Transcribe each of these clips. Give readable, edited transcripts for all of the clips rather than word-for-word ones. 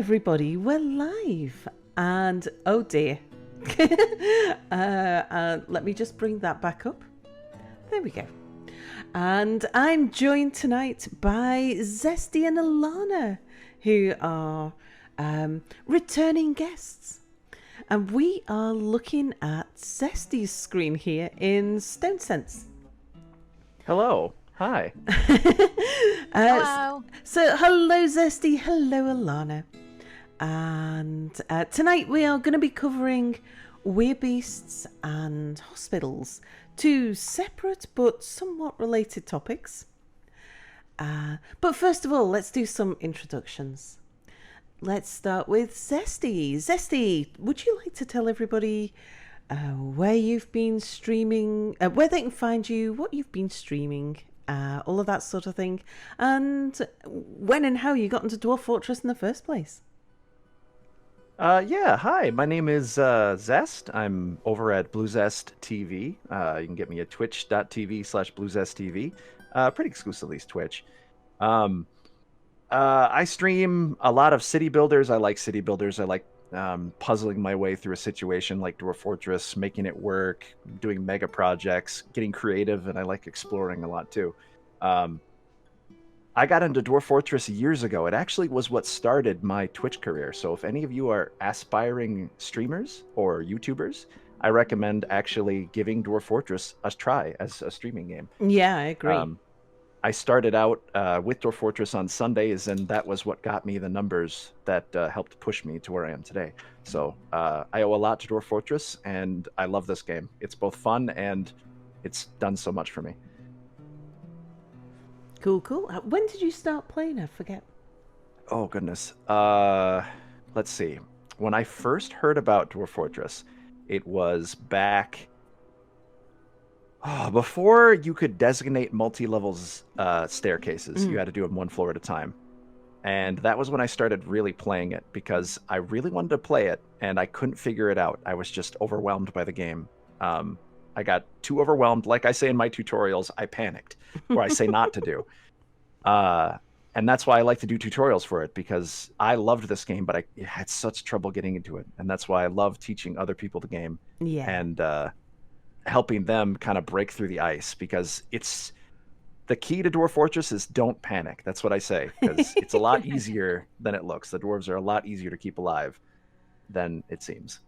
everybody, we're live, and oh dear. Let me just bring that back up. There we go. And I'm joined tonight by Zesty and Elana, who are returning guests. And we are looking at Zesty's screen here in Stonesense. Hello. Hi. Hello. So, hello Zesty, hello Elana. And tonight we are going to be covering Werebeasts and hospitals, two separate but somewhat related topics. But first of all, let's do some introductions. Let's start with Zesty. Zesty, would you like to tell everybody where you've been streaming, where they can find you, what you've been streaming, all of that sort of thing, and when and how you got into Dwarf Fortress in the first place? Yeah, hi. My name is Zest. I'm over at BlueZestTV. You can get me at twitch.tv/BlueZestTV. Pretty exclusively Twitch. I stream a lot of city builders. I like city builders. I like puzzling my way through a situation like Dwarf Fortress, making it work, doing mega projects, getting creative, and I like exploring a lot too. I got into Dwarf Fortress years ago. It actually was what started my Twitch career. So if any of you are aspiring streamers or YouTubers, I recommend actually giving Dwarf Fortress a try as a streaming game. Yeah, I agree. I started out with Dwarf Fortress on Sundays, and that was what got me the numbers that helped push me to where I am today. So I owe a lot to Dwarf Fortress, and I love this game. It's both fun and it's done so much for me. Cool. When did you start playing? I forget. Oh, goodness. Let's see. When I first heard about Dwarf Fortress, it was back... before you could designate multi-levels staircases. You had to do them one floor at a time. And that was when I started really playing it, because I really wanted to play it, and I couldn't figure it out. I was just overwhelmed by the game. I got too overwhelmed. Like I say in my tutorials, I panicked, or I say not to do. And that's why I like to do tutorials for it, because I loved this game, but I had such trouble getting into it. And that's why I love teaching other people the game. Yeah. And helping them kind of break through the ice, because it's the key to Dwarf Fortress is don't panic. That's what I say, because it's a lot easier than it looks. The dwarves are a lot easier to keep alive than it seems.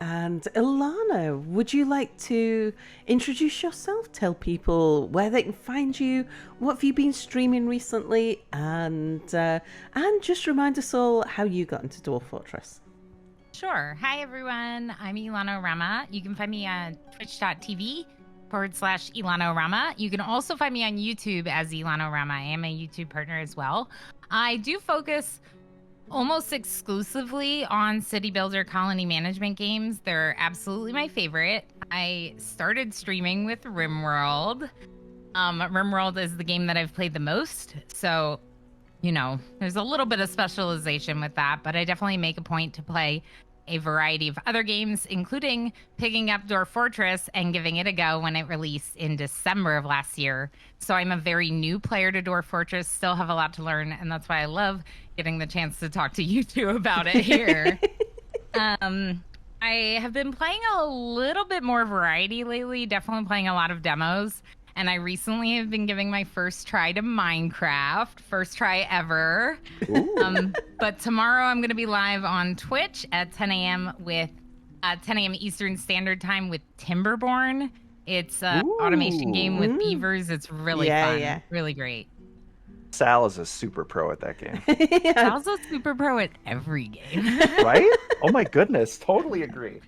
And Elana, would you like to introduce yourself? Tell people where they can find you, what have you been streaming recently, and just remind us all how you got into Dwarf Fortress. Sure. Hi, everyone. I'm ElanaOrama. You can find me on twitch.tv/ElanaOrama. You can also find me on YouTube as ElanaOrama. I am a YouTube partner as well. I do focus almost exclusively on city builder colony management games. They're absolutely my favorite. I started streaming with RimWorld. RimWorld is the game that I've played the most. So, you know, there's a little bit of specialization with that, but I definitely make a point to play a variety of other games, including picking up Dwarf Fortress and giving it a go when it released in December of last year. So I'm a very new player to Dwarf Fortress, still have a lot to learn, and that's why I love getting the chance to talk to you two about it here. I have been playing a little bit more variety lately, definitely playing a lot of demos. And I recently have been giving my first try to Minecraft. First try ever. But tomorrow I'm going to be live on Twitch at 10 a.m. with 10 a.m. Eastern Standard Time with Timberborn. It's an automation game with beavers. It's really fun. Yeah. Really great. Sal is a super pro at that game. Sal's a super pro at every game. Right? Oh my goodness. Totally agree.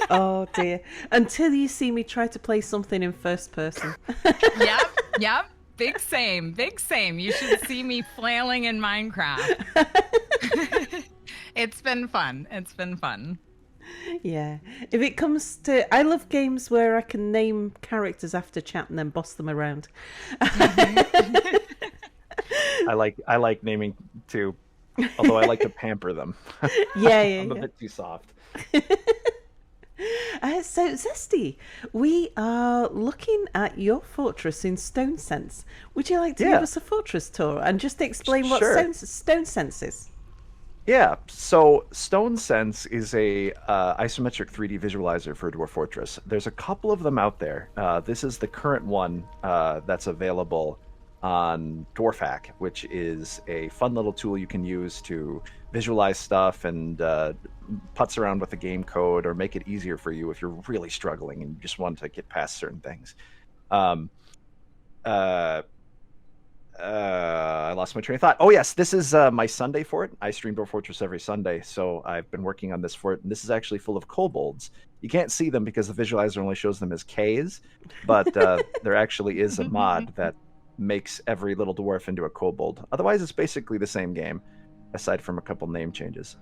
Oh dear. Until you see me try to play something in first person. Yep. Big same. You should see me flailing in Minecraft. It's been fun. Yeah. If it comes to... I love games where I can name characters after chat and then boss them around. I like naming too, although I like to pamper them. Yeah. I'm a bit too soft. So Zesty, we are looking at your fortress in Stonesense. Would you like to give us a fortress tour and just explain what Sure. Stonesense is? Yeah, so Stonesense is a isometric 3D visualizer for Dwarf Fortress. There's a couple of them out there. This is the current one that's available on Dwarf, which is a fun little tool you can use to visualize stuff and putz around with the game code or make it easier for you if you're really struggling and you just want to get past certain things. I lost my train of thought. Oh yes, this is my Sunday fort. I stream Dwarf Fortress every Sunday, so I've been working on this fort. And this is actually full of kobolds. You can't see them because the visualizer only shows them as Ks, but there actually is a mod that makes every little dwarf into a kobold. Otherwise, it's basically the same game, aside from a couple name changes.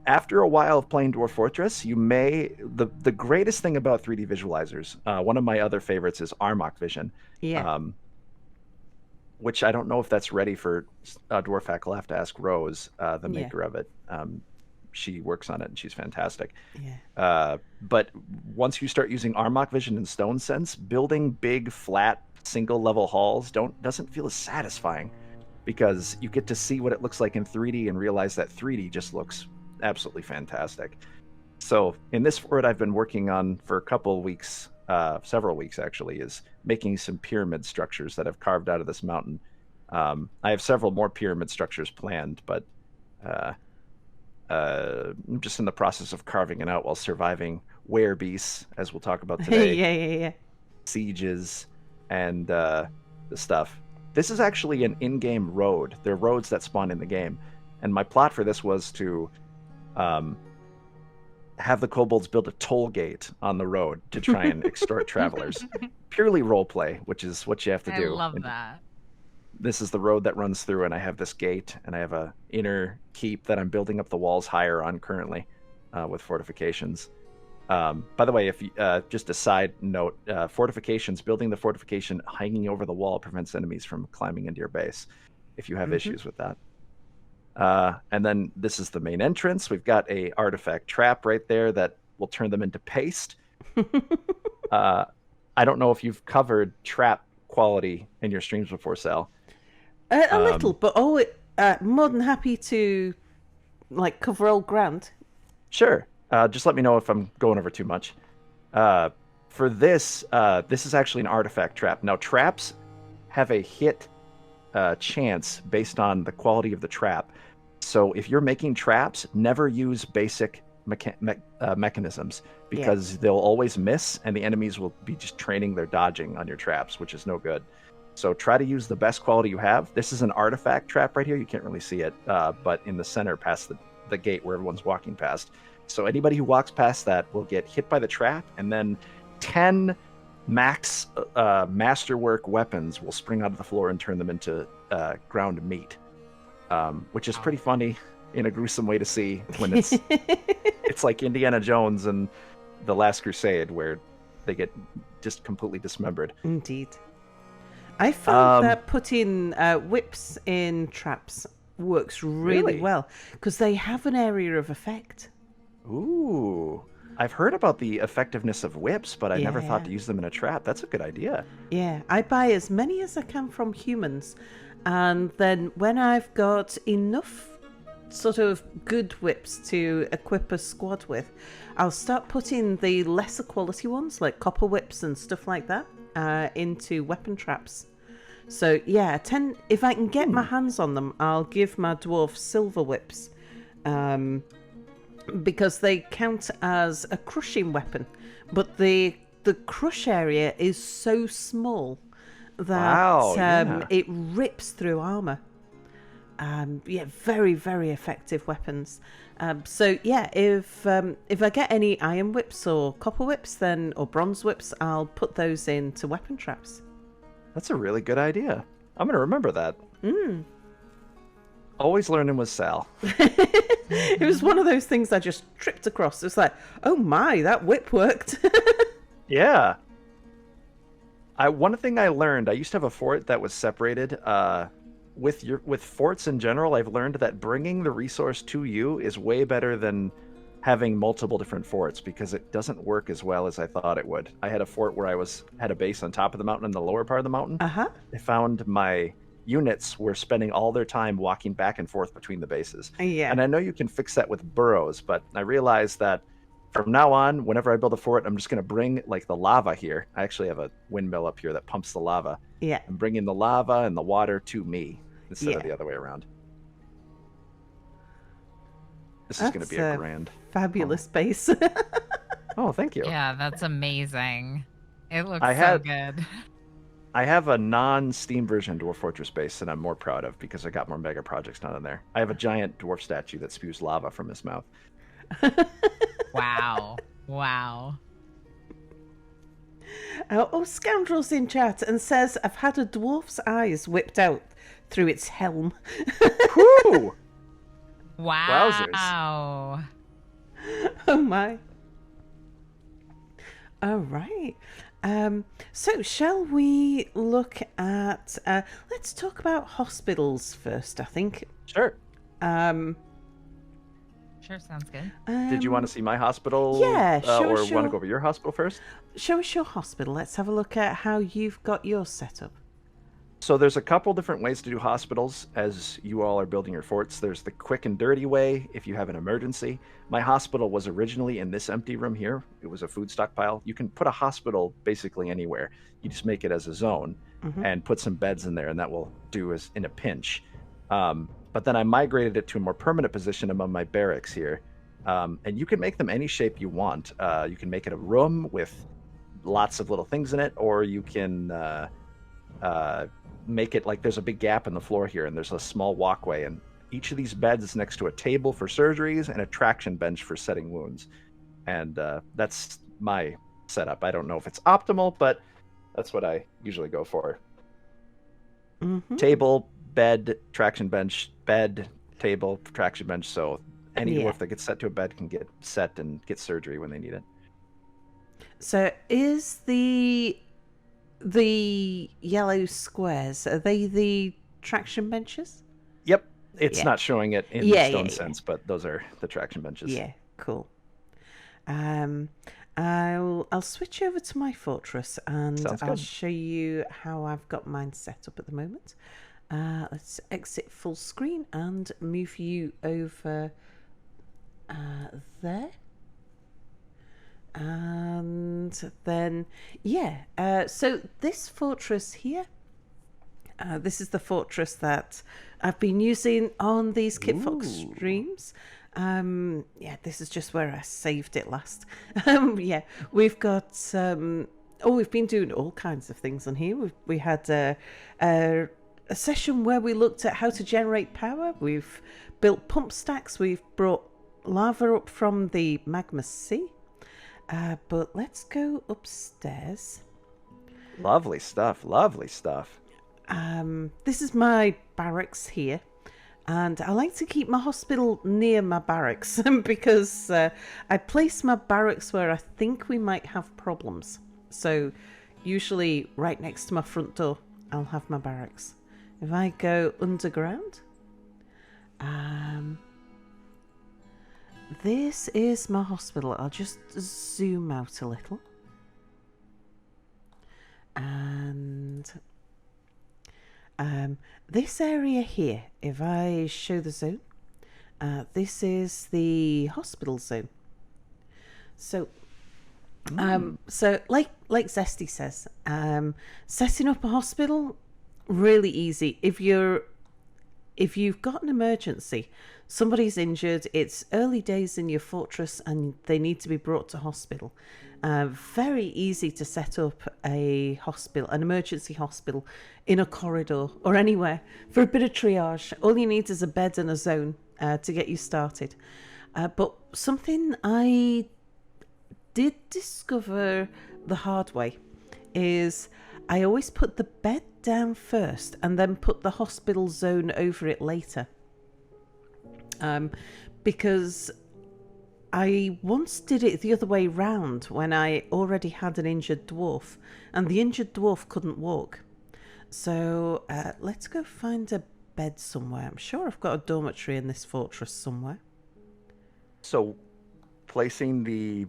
After a while of playing Dwarf Fortress, you may... The greatest thing about 3D visualizers, one of my other favorites is Armok Vision. Yeah. Which I don't know if that's ready for Dwarf. I'll have to ask Rose, the maker of it. She works on it, and she's fantastic. Yeah. But once you start using Armok Vision and Stonesense, building big, flat, single-level halls doesn't feel as satisfying because you get to see what it looks like in 3D and realize that 3D just looks absolutely fantastic. So in this fort I've been working on for a couple of weeks, several weeks actually, is making some pyramid structures that I've carved out of this mountain. I have several more pyramid structures planned, but I'm just in the process of carving it out while surviving Werebeasts, as we'll talk about today. Yeah. Sieges, and the stuff. This is actually an in-game road. They're roads that spawn in the game. And my plot for this was to have the kobolds build a toll gate on the road to try and extort travelers. Purely roleplay, which is what you have to do. I love that. This is the road that runs through, and I have this gate, and I have a inner keep that I'm building up the walls higher on currently with fortifications. By the way, if you, just a side note, fortifications, building the fortification hanging over the wall prevents enemies from climbing into your base if you have issues with that. And then this is the main entrance. We've got a artifact trap right there that will turn them into paste. I don't know if you've covered trap quality in your streams before, Sal. A little, but more than happy to cover old ground. Sure. Just let me know if I'm going over too much. For this, this is actually an artifact trap. Now, traps have a hit chance based on the quality of the trap. So if you're making traps, never use basic mechanisms because they'll always miss and the enemies will be just training their dodging on your traps, which is no good. So try to use the best quality you have. This is an artifact trap right here. You can't really see it, but in the center past the gate where everyone's walking past. So anybody who walks past that will get hit by the trap, and then 10 max masterwork weapons will spring out of the floor and turn them into ground meat, which is pretty funny in a gruesome way to see when it's like Indiana Jones and The Last Crusade where they get just completely dismembered. Indeed. I found that putting whips in traps works really well because they have an area of effect. Ooh. I've heard about the effectiveness of whips, but I never thought to use them in a trap. That's a good idea. Yeah, I buy as many as I can from humans. And then when I've got enough sort of good whips to equip a squad with, I'll start putting the lesser quality ones, like copper whips and stuff like that, into weapon traps. So yeah, if I can get my hands on them, I'll give my dwarf silver whips. Because they count as a crushing weapon, but the crush area is so small that it rips through armor. Very, very effective weapons. So yeah, if I get any iron whips or copper whips, or bronze whips, I'll put those into weapon traps. That's a really good idea. I'm gonna remember that. Always learning with Sal. It was one of those things I just tripped across. It's like, oh my, that whip worked. Yeah. One thing I learned, I used to have a fort that was separated. With forts in general, I've learned that bringing the resource to you is way better than having multiple different forts because it doesn't work as well as I thought it would. I had a fort where had a base on top of the mountain and the lower part of the mountain. Uh-huh. I found my units were spending all their time walking back and forth between the bases. Yeah. And I know you can fix that with burrows, but I realized that from now on, whenever I build a fort, I'm just going to bring like the lava here. I actually have a windmill up here that pumps the lava. Yeah. I'm bringing the lava and the water to me instead of Yeah. the other way around. This is going to be a grand, fabulous base. Oh, thank you. Yeah, that's amazing. It looks I so had- good. I have a non-Steam version Dwarf Fortress base that I'm more proud of because I got more mega projects done in there. I have a giant dwarf statue that spews lava from his mouth. Wow. Wow. Oh, Scoundrel's in chat and says, I've had a dwarf's eyes whipped out through its helm. Whoo! Wow. Wowzers. Oh my. All right. So shall we look at, let's talk about hospitals first, I think. Sure. Sure, sounds good. Did you want to see my hospital? Yeah, sure, or want sure. to go over your hospital first? Show us your hospital. Let's have a look at how you've got yours set up. So there's a couple different ways to do hospitals as you all are building your forts. There's the quick and dirty way if you have an emergency. My hospital was originally in this empty room here. It was a food stockpile. You can put a hospital basically anywhere. You just make it as a zone and put some beds in there, and that will do as in a pinch. But then I migrated it to a more permanent position among my barracks here. And you can make them any shape you want. You can make it a room with lots of little things in it, or you can make it like there's a big gap in the floor here and there's a small walkway, and each of these beds is next to a table for surgeries and a traction bench for setting wounds. And that's my setup. I don't know if it's optimal, but that's what I usually go for. Table, bed, traction bench, bed, table, traction bench. So any dwarf that gets set to a bed can get set and get surgery when they need it. So is the yellow squares, are they the traction benches? Yep. It's not showing it in Stonesense, but those are the traction benches. Yeah, cool. I'll switch over to my fortress and I'll show you how I've got mine set up at the moment. Let's exit full screen and move you over there. And then, so this fortress here, this is the fortress that I've been using on these Kitfox streams. This is just where I saved it last. We've got, we've been doing all kinds of things on here. We had a session where we looked at how to generate power. We've built pump stacks. We've brought lava up from the magma sea. But let's go upstairs. Lovely stuff. Lovely stuff. This is my barracks here. And I like to keep my hospital near my barracks because I place my barracks where I think we might have problems. So usually right next to my front door, I'll have my barracks. If I go underground, this is my hospital. I'll just zoom out a little. And this area here, if I show the zone, this is the hospital zone. So, so like Zesty says, setting up a hospital, really easy. If you've got an emergency, somebody's injured, it's early days in your fortress and they need to be brought to hospital. Very easy to set up a hospital, an emergency hospital in a corridor or anywhere for a bit of triage. All you need is a bed and a zone to get you started. But something I did discover the hard way is I always put the bed down first and then put the hospital zone over it later. Because I once did it the other way round when I already had an injured dwarf and the injured dwarf couldn't walk. So let's go find a bed somewhere. I'm sure I've got a dormitory in this fortress somewhere. So placing the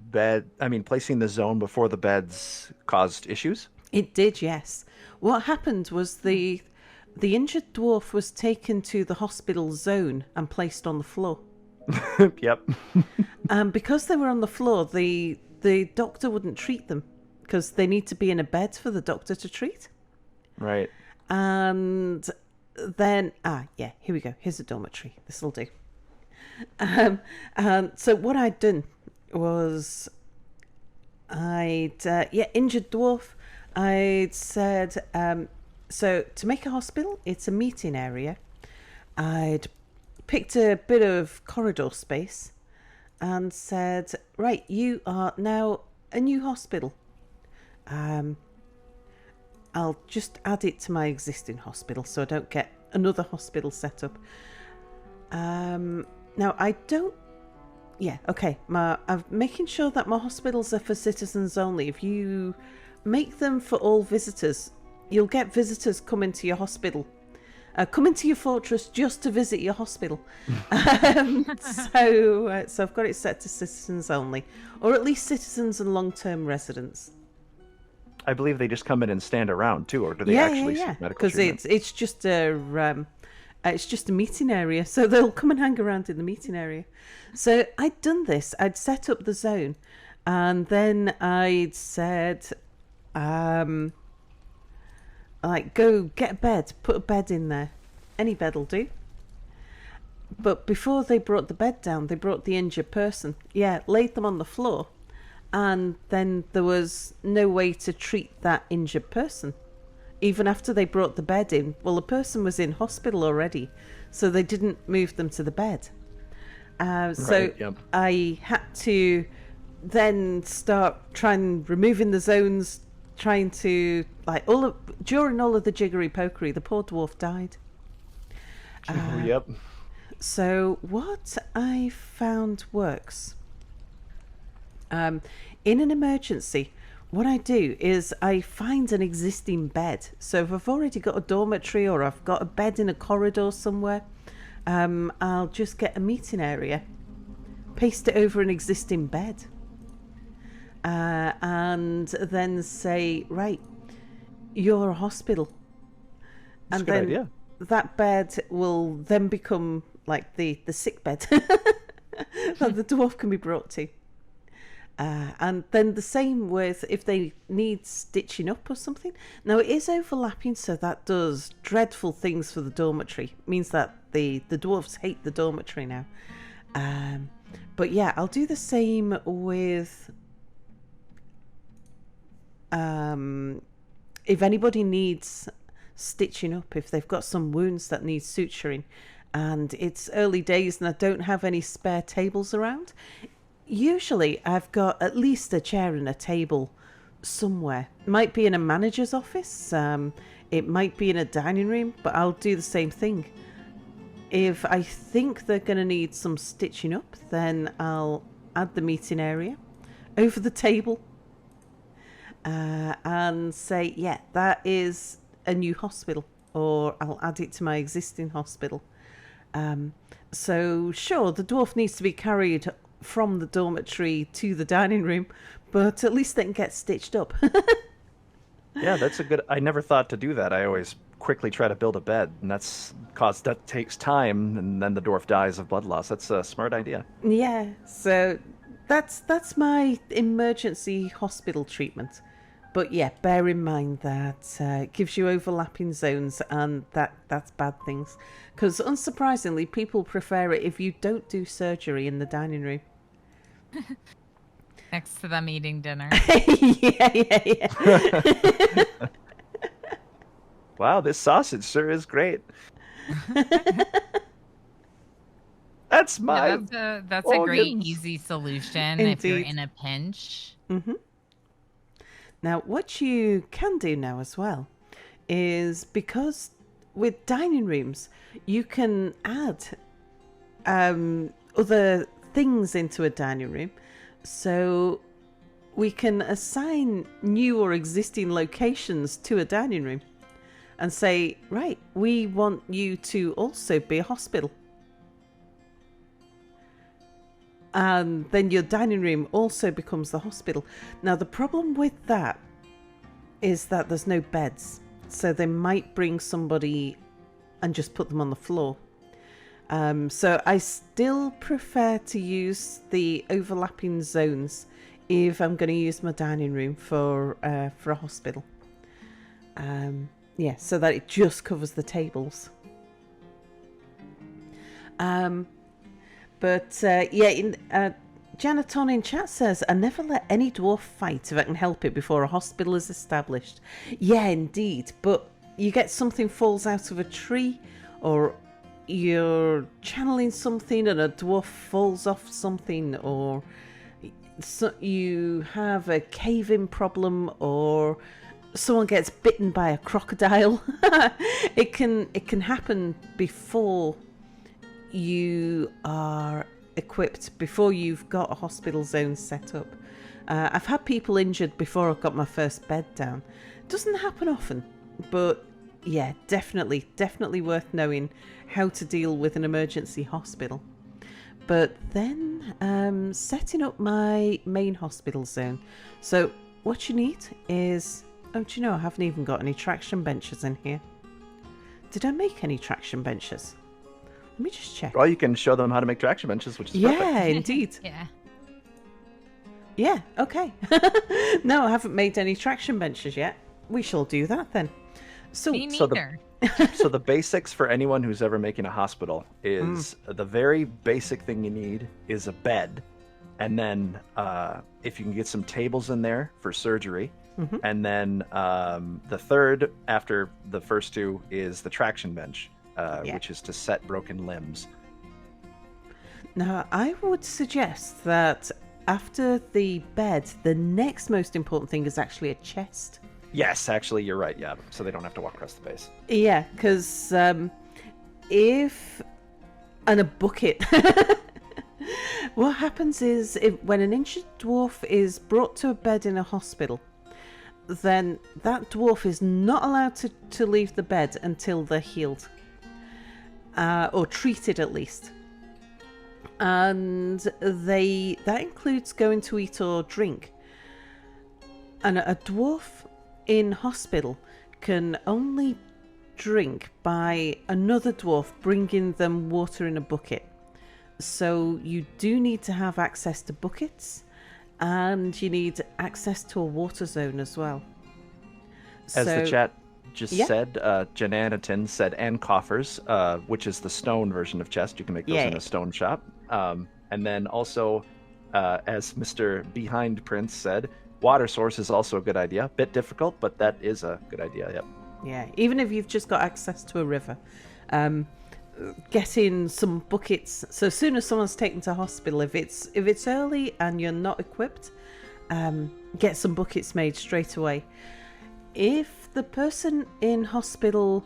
zone before the beds caused issues? It did, yes. What happened was the injured dwarf was taken to the hospital zone and placed on the floor. Yep. And because they were on the floor, the doctor wouldn't treat them because they need to be in a bed for the doctor to treat. Right. And then, here we go. Here's a dormitory. This will do. And so what I'd done was injured dwarf. I'd said, so to make a hospital, it's a meeting area. I'd picked a bit of corridor space and said, right, you are now a new hospital. I'll just add it to my existing hospital so I don't get another hospital set up. Now I don't. Yeah, okay. I'm making sure that my hospitals are for citizens only. If you make them for all visitors, you'll get visitors coming to your hospital. Come into your fortress just to visit your hospital. So I've got it set to citizens only, or at least citizens and long-term residents. I believe they just come in and stand around too, or do they actually seek medical treatment? Because it's just a meeting area, so they'll come and hang around in the meeting area. So I'd done this. I'd set up the zone, and then I'd said, go get a bed, put a bed in there. Any bed will do. But before they brought the bed down, they brought the injured person. Yeah, laid them on the floor. And then there was no way to treat that injured person. Even after they brought the bed in, well, the person was in hospital already, so they didn't move them to the bed. I had to then start removing the zones, trying to, during all of the jiggery pokery, the poor dwarf died. Yep. So what I found works. In an emergency, what I do is I find an existing bed. So if I've already got a dormitory or I've got a bed in a corridor somewhere, I'll just get a meeting area, paste it over an existing bed, and then say, right, you're a hospital. That's a good idea. That bed will then become like the sick bed that the dwarf can be brought to. And then the same with if they need stitching up or something. Now it is overlapping, so that does dreadful things for the dormitory. It means that the dwarves hate the dormitory now. But yeah, I'll do the same with if anybody needs stitching up, if they've got some wounds that need suturing and it's early days and I don't have any spare tables around, usually I've got at least a chair and a table somewhere. It might be in a manager's office, it might be in a dining room, but I'll do the same thing. If I think they're going to need some stitching up, then I'll add the meeting area over the table and say, yeah, that is a new hospital, or I'll add it to my existing hospital. So sure, the dwarf needs to be carried from the dormitory to the dining room, but at least they can get stitched up. Yeah, that's a good. I never thought to do that. I always quickly try to build a bed, and that takes time, and then the dwarf dies of blood loss. That's a smart idea. Yeah, so that's my emergency hospital treatment. But yeah, bear in mind that it gives you overlapping zones, and that's bad things. Because unsurprisingly, people prefer it if you don't do surgery in the dining room. Next to them eating dinner. Yeah. Wow, this sausage sure is great. That's my. Yeah, that's a great, easy solution if you're in a pinch. Mm-hmm. Now, what you can do now as well is, because with dining rooms, you can add other things into a dining room. So we can assign new or existing locations to a dining room and say, right, we want you to also be a hospital. And then your dining room also becomes the hospital. Now, the problem with that is that there's no beds. So they might bring somebody and just put them on the floor. So I still prefer to use the overlapping zones if I'm going to use my dining room for a hospital. Yeah, so that it just covers the tables. Janaton in chat says, I never let any dwarf fight if I can help it before a hospital is established. Yeah, indeed. But you get something falls out of a tree, or you're channeling something and a dwarf falls off something, or so you have a cave-in problem, or someone gets bitten by a crocodile. It can happen before you are equipped, before you've got a hospital zone set up. I've had people injured before I've got my first bed down. Doesn't happen often, but yeah, definitely worth knowing how to deal with an emergency hospital. But then setting up my main hospital zone. So what you need is, oh, do you know I haven't even got any traction benches in here. Did I make any traction benches? Let me just check. Well, you can show them how to make traction benches, which is perfect. Yeah, indeed. Yeah, okay. No, I haven't made any traction benches yet. We shall do that then. So, Me neither. So the basics for anyone who's ever making a hospital is the very basic thing you need is a bed. And then if you can get some tables in there for surgery. Mm-hmm. And then the third after the first two is the traction bench. Which is to set broken limbs. Now, I would suggest that after the bed, the next most important thing is actually a chest. Yes, actually, you're right, yeah. So they don't have to walk across the base. Yeah, because and a bucket. What happens is, when an injured dwarf is brought to a bed in a hospital, then that dwarf is not allowed to leave the bed until they're healed. Or treated at least. And that includes going to eat or drink. And a dwarf in hospital can only drink by another dwarf bringing them water in a bucket. So you do need to have access to buckets, and you need access to a water zone as well. As the chat just said, Jananatin said, and coffers, which is the stone version of chest. You can make those in a stone shop. And then also, as Mr. Behind Prince said, water source is also a good idea. Bit difficult, but that is a good idea, yep. Yeah, even if you've just got access to a river. Getting some buckets. So as soon as someone's taken to hospital, if it's early and you're not equipped, get some buckets made straight away. If the person in hospital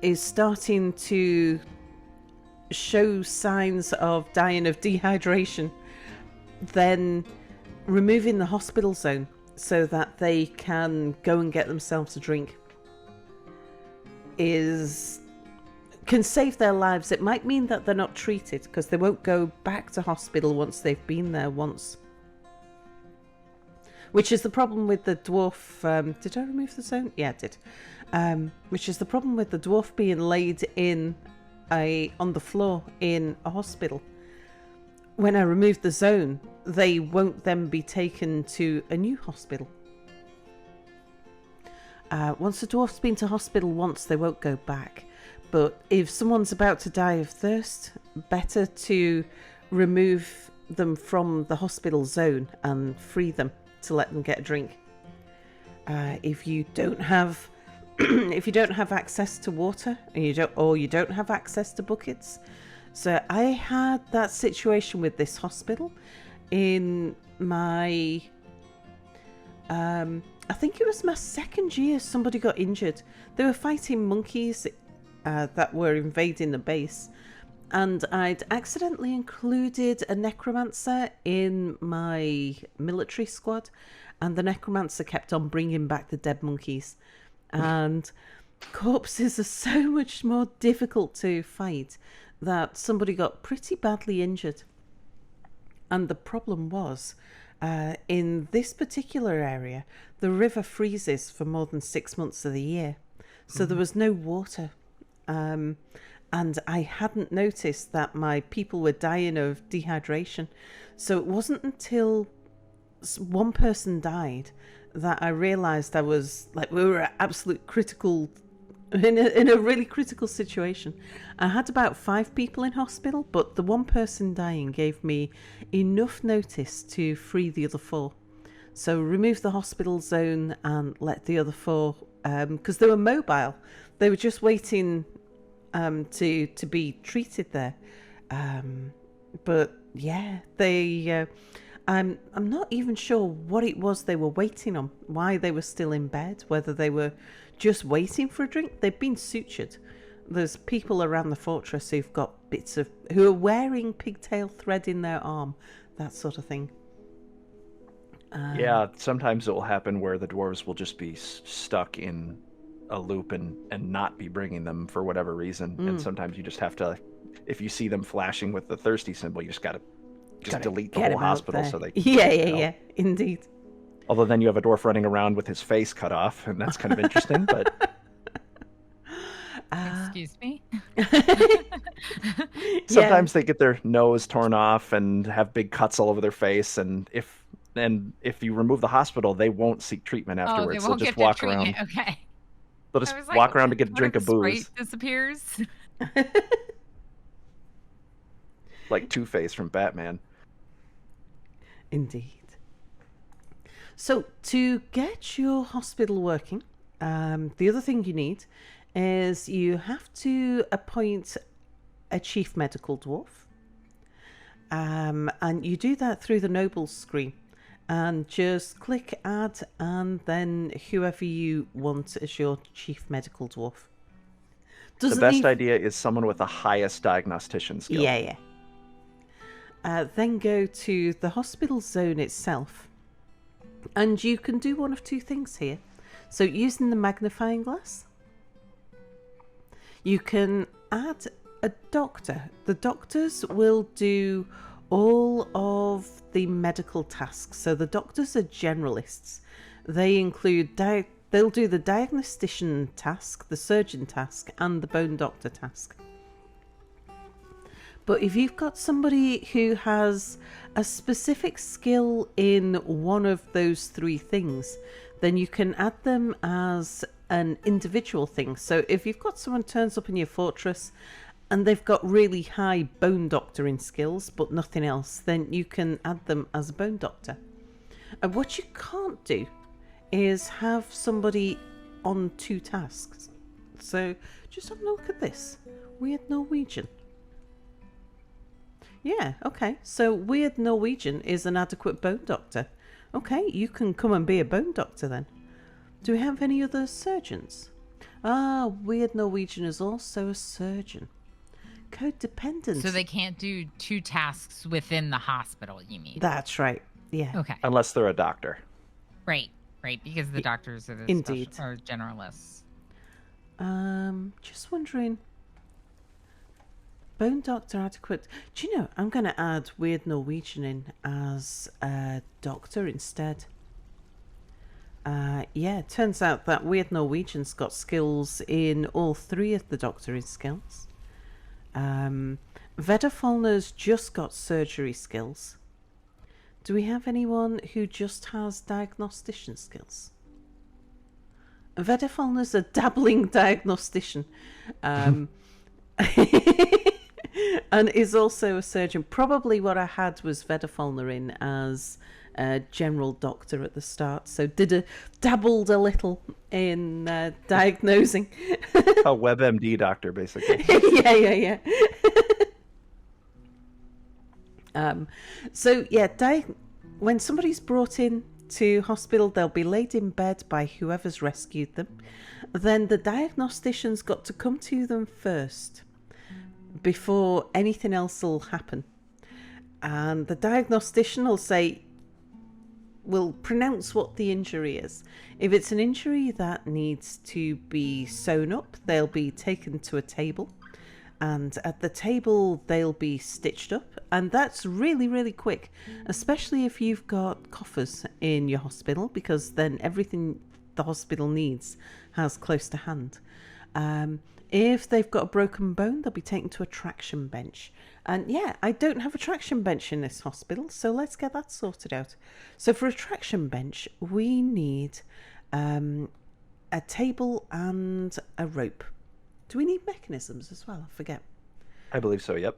is starting to show signs of dying of dehydration, then removing the hospital zone so that they can go and get themselves a drink can save their lives. It might mean that they're not treated because they won't go back to hospital once they've been there once. Which is the problem with the dwarf. Did I remove the zone? Yeah, I did. Which is the problem with the dwarf being laid on the floor in a hospital. When I remove the zone, they won't then be taken to a new hospital. Once a dwarf's been to hospital once, they won't go back. But if someone's about to die of thirst, better to remove them from the hospital zone and free them to let them get a drink. If you don't have access to water, and you don't have access to buckets. So I had that situation with this hospital in my I think it was my second year. Somebody got injured. They were fighting monkeys that were invading the base, and I'd accidentally included a necromancer in my military squad, and the necromancer kept on bringing back the dead monkeys. And corpses are so much more difficult to fight that somebody got pretty badly injured. And the problem was, in this particular area, the river freezes for more than 6 months of the year. So there was no water. And I hadn't noticed that my people were dying of dehydration. So it wasn't until one person died that I realised we were at absolute critical, in a really critical situation. I had about 5 people in hospital, but the one person dying gave me enough notice to free the other 4. So remove the hospital zone and let the other 4, because they were mobile. They were just waiting to be treated there. But yeah, I'm not even sure what it was they were waiting on, why they were still in bed, whether they were just waiting for a drink. They've been sutured. There's people around the fortress who are wearing pigtail thread in their arm, that sort of thing. Yeah, sometimes it will happen where the dwarves will just be stuck in a loop and not be bringing them for whatever reason. And sometimes you just have to, if you see them flashing with the thirsty symbol, you just gotta delete the whole hospital so they yeah, indeed. Although then you have a dwarf running around with his face cut off, and that's kind of interesting. But excuse me. Sometimes they get their nose torn off and have big cuts all over their face, and if you remove the hospital, they won't seek treatment afterwards. They won't They'll just get walk treatment. around. Okay. They'll just walk around to get a drink of booze. Disappears. Like Two-Face from Batman. Indeed. So to get your hospital working, the other thing you need is you have to appoint a chief medical dwarf. And you do that through the nobles screen. And just click add and then whoever you want as your chief medical dwarf. The best idea is someone with the highest diagnostician skill. Yeah. Then go to the hospital zone itself. And you can do one of 2 things here. So using the magnifying glass, you can add a doctor. The doctors will do all of the medical tasks. So the doctors are generalists. They include they'll do the diagnostician task, the surgeon task, and the bone doctor task. But if you've got somebody who has a specific skill in one of those 3 things, then you can add them as an individual thing. So if you've got someone turns up in your fortress and they've got really high bone doctoring skills but nothing else, then you can add them as a bone doctor. And what you can't do is have somebody on 2 tasks. So just have a look at this. Weird Norwegian. Yeah, okay. So Weird Norwegian is an adequate bone doctor. Okay, you can come and be a bone doctor then. Do we have any other surgeons? Weird Norwegian is also a surgeon. Codependent. So they can't do 2 tasks within the hospital, you mean? That's right. Yeah. Okay. Unless they're a doctor. Right, because the doctors are are generalists. Just wondering. Bone doctor adequate. Do you know, I'm going to add Weird Norwegian in as a doctor instead. It turns out that Weird Norwegian's got skills in all 3 of the doctoring skills. Vedafalner's just got surgery skills. Do we have anyone who just has diagnostician skills? Vedafalner's a dabbling diagnostician. And is also a surgeon. Probably what I had was Vedafalner in as a general doctor at the start. So dabbled a little in diagnosing. A WebMD doctor, basically. Yeah. When somebody's brought in to hospital, they'll be laid in bed by whoever's rescued them. Then the diagnostician's got to come to them first before anything else will happen. And the diagnostician will pronounce what the injury is. If it's an injury that needs to be sewn up, they'll be taken to a table and at the table they'll be stitched up, and that's really, really quick, especially if you've got coffers in your hospital, because then everything the hospital needs has close to hand. If they've got a broken bone, they'll be taken to a traction bench. And yeah, I don't have a traction bench in this hospital, so let's get that sorted out. So for a traction bench, we need a table and a rope. Do we need mechanisms as well? I forget. I believe so, yep.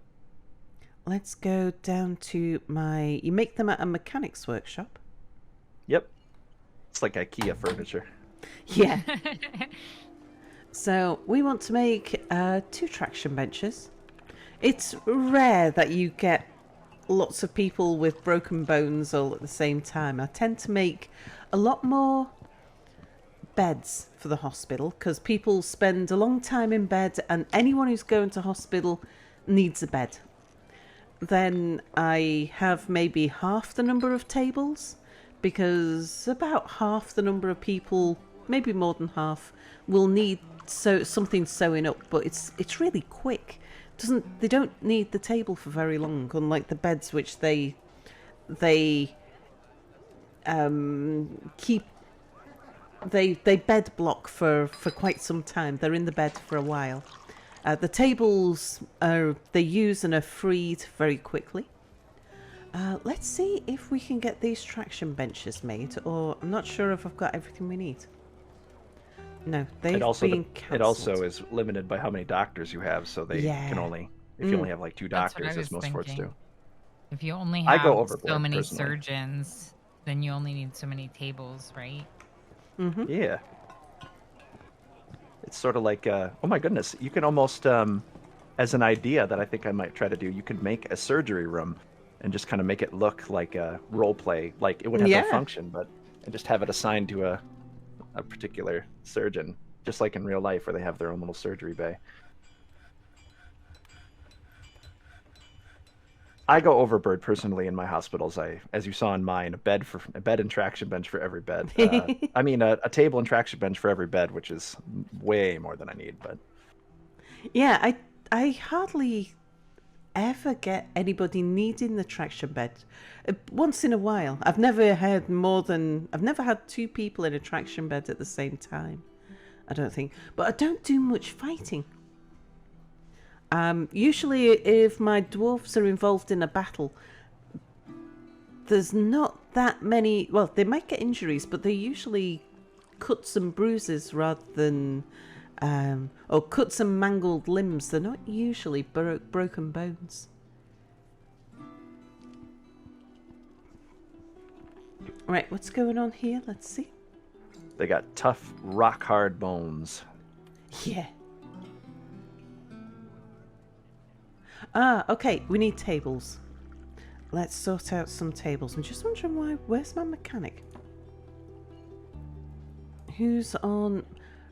Let's go down to my... You make them at a mechanics workshop? Yep. It's like IKEA furniture. Yeah. So we want to make 2 traction benches. It's rare that you get lots of people with broken bones all at the same time. I tend to make a lot more beds for the hospital because people spend a long time in bed, and anyone who's going to hospital needs a bed. Then I have maybe half the number of tables, because about half the number of people, maybe more than half, will need something sewing up, but it's really quick. They don't need the table for very long, unlike the beds, which they keep. They bed block for quite some time. They're in the bed for a while. The tables they use and are freed very quickly. Let's see if we can get these traction benches made, or I'm not sure if I've got everything we need. No, they've been cancelled. It also is limited by how many doctors you have, so they can only, if you only have like 2 doctors, as most forts do. If you only I have go overboard, so many personally. surgeons, then you only need so many tables, right? Mm-hmm. Yeah. It's sort of like, oh my goodness, you can almost, as an idea that I think I might try to do, you could make a surgery room and just kind of make it look like a role play, like it would have no function, but and just have it assigned to a particular surgeon, just like in real life where they have their own little surgery bay. I go overboard personally in my hospitals. As you saw in mine, a bed and traction bench for every bed. I mean, a table and traction bench for every bed, which is way more than I need. But yeah, I hardly ever get anybody needing the traction bed. Once in a while. I've never had 2 people in a traction bed at the same time, I don't think. But I don't do much fighting. Usually if my dwarfs are involved in a battle, there's not that many... Well, they might get injuries, but they're usually cuts and bruises rather than... or cuts and mangled limbs. They're not usually broken bones. Right, what's going on here? Let's see. they got tough, rock-hard bones. Yeah. Ah, okay, we need tables. Let's sort out some tables. I'm just wondering why... Where's my mechanic? Who's on...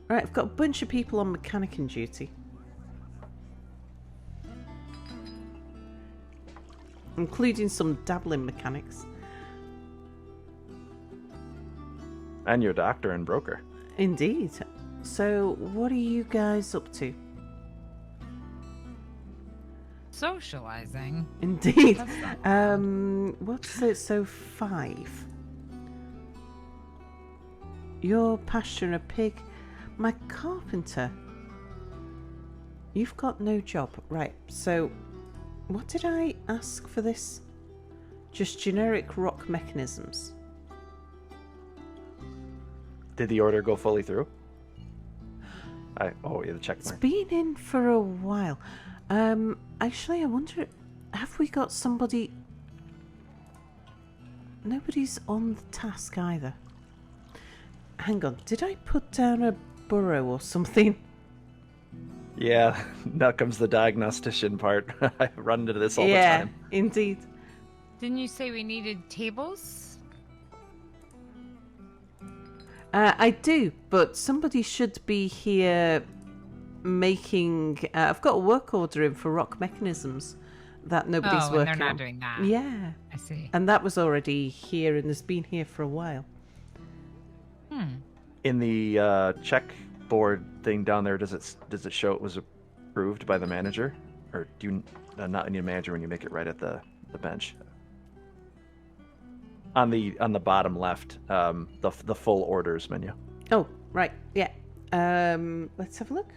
Right, I've got a bunch of people on mechanicing duty. Including some dabbling mechanics. And your doctor and broker. Indeed. So, what are you guys up to? Socializing. Indeed. That's not bad. What's it? So 5. You're pasturing a pig. My carpenter. You've got no job. Right, so what did I ask for this? Just generic rock mechanisms. Did the order go fully through? Oh, yeah, the check It's mark. been in for a while. Actually, I wonder, have we got somebody... Nobody's on the task either. Hang on, did I put down a burrow or something? Yeah, now comes the diagnostician part. I run into this all the time. Yeah, indeed. Didn't you say we needed tables? I do, but somebody should be here making... I've got a work order in for rock mechanisms that nobody's Oh, and working they're not on. doing that. Yeah. I see. And that was already here and has been here for a while. In the check board thing down there, does it show it was approved by the manager? or do you not need a manager when you make it right at the bench? On the bottom left, the full orders menu. Oh, right. Yeah. Let's have a look.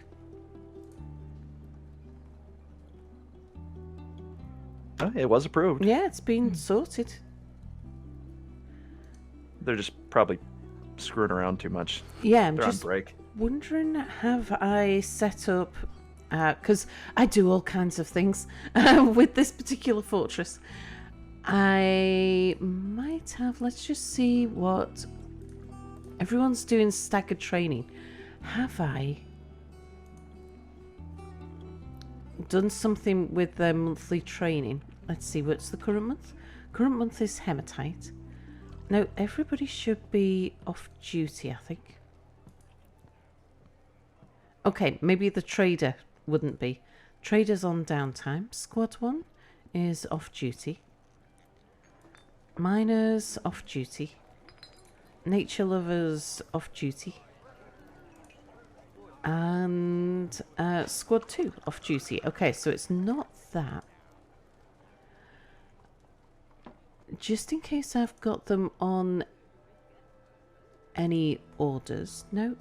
Oh, it was approved. Yeah, it's been sorted. They're just probably screwing around too much. Yeah, I'm They're just on break. wondering, have I set up, because I do all kinds of things with this particular fortress. I might have, let's just see what everyone's doing. Staggered training. Have I done something with their monthly training? Let's see, what's the current month? Current month is hematite. No, everybody should be off duty, I think. Okay, maybe the trader wouldn't be. Trader's on downtime. Squad 1 is off duty. Miners off duty. Nature lovers off duty. And squad 2 off duty. Okay, so it's not that. Just in case I've got them on any orders. No.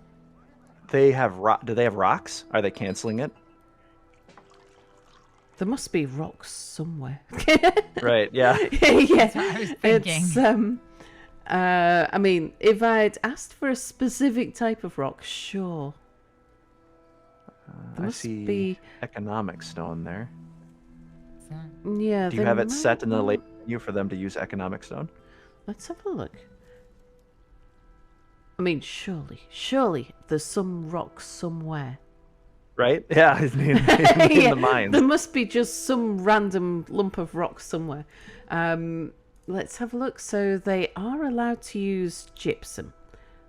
They have do they have rocks? Are they canceling it? There must be rocks somewhere. Right, yeah. Yeah. That's what I was thinking. It's, I mean, if I'd asked for a specific type of rock, sure. There I must see be... economic stone there. Yeah. Do you have it set in the late menu for them to use economic stone? Let's have a look. I mean, surely there's some rock somewhere. Right? Yeah, in Yeah, the mines. there must be just some random lump of rock somewhere. Let's have a look. So they are allowed to use gypsum.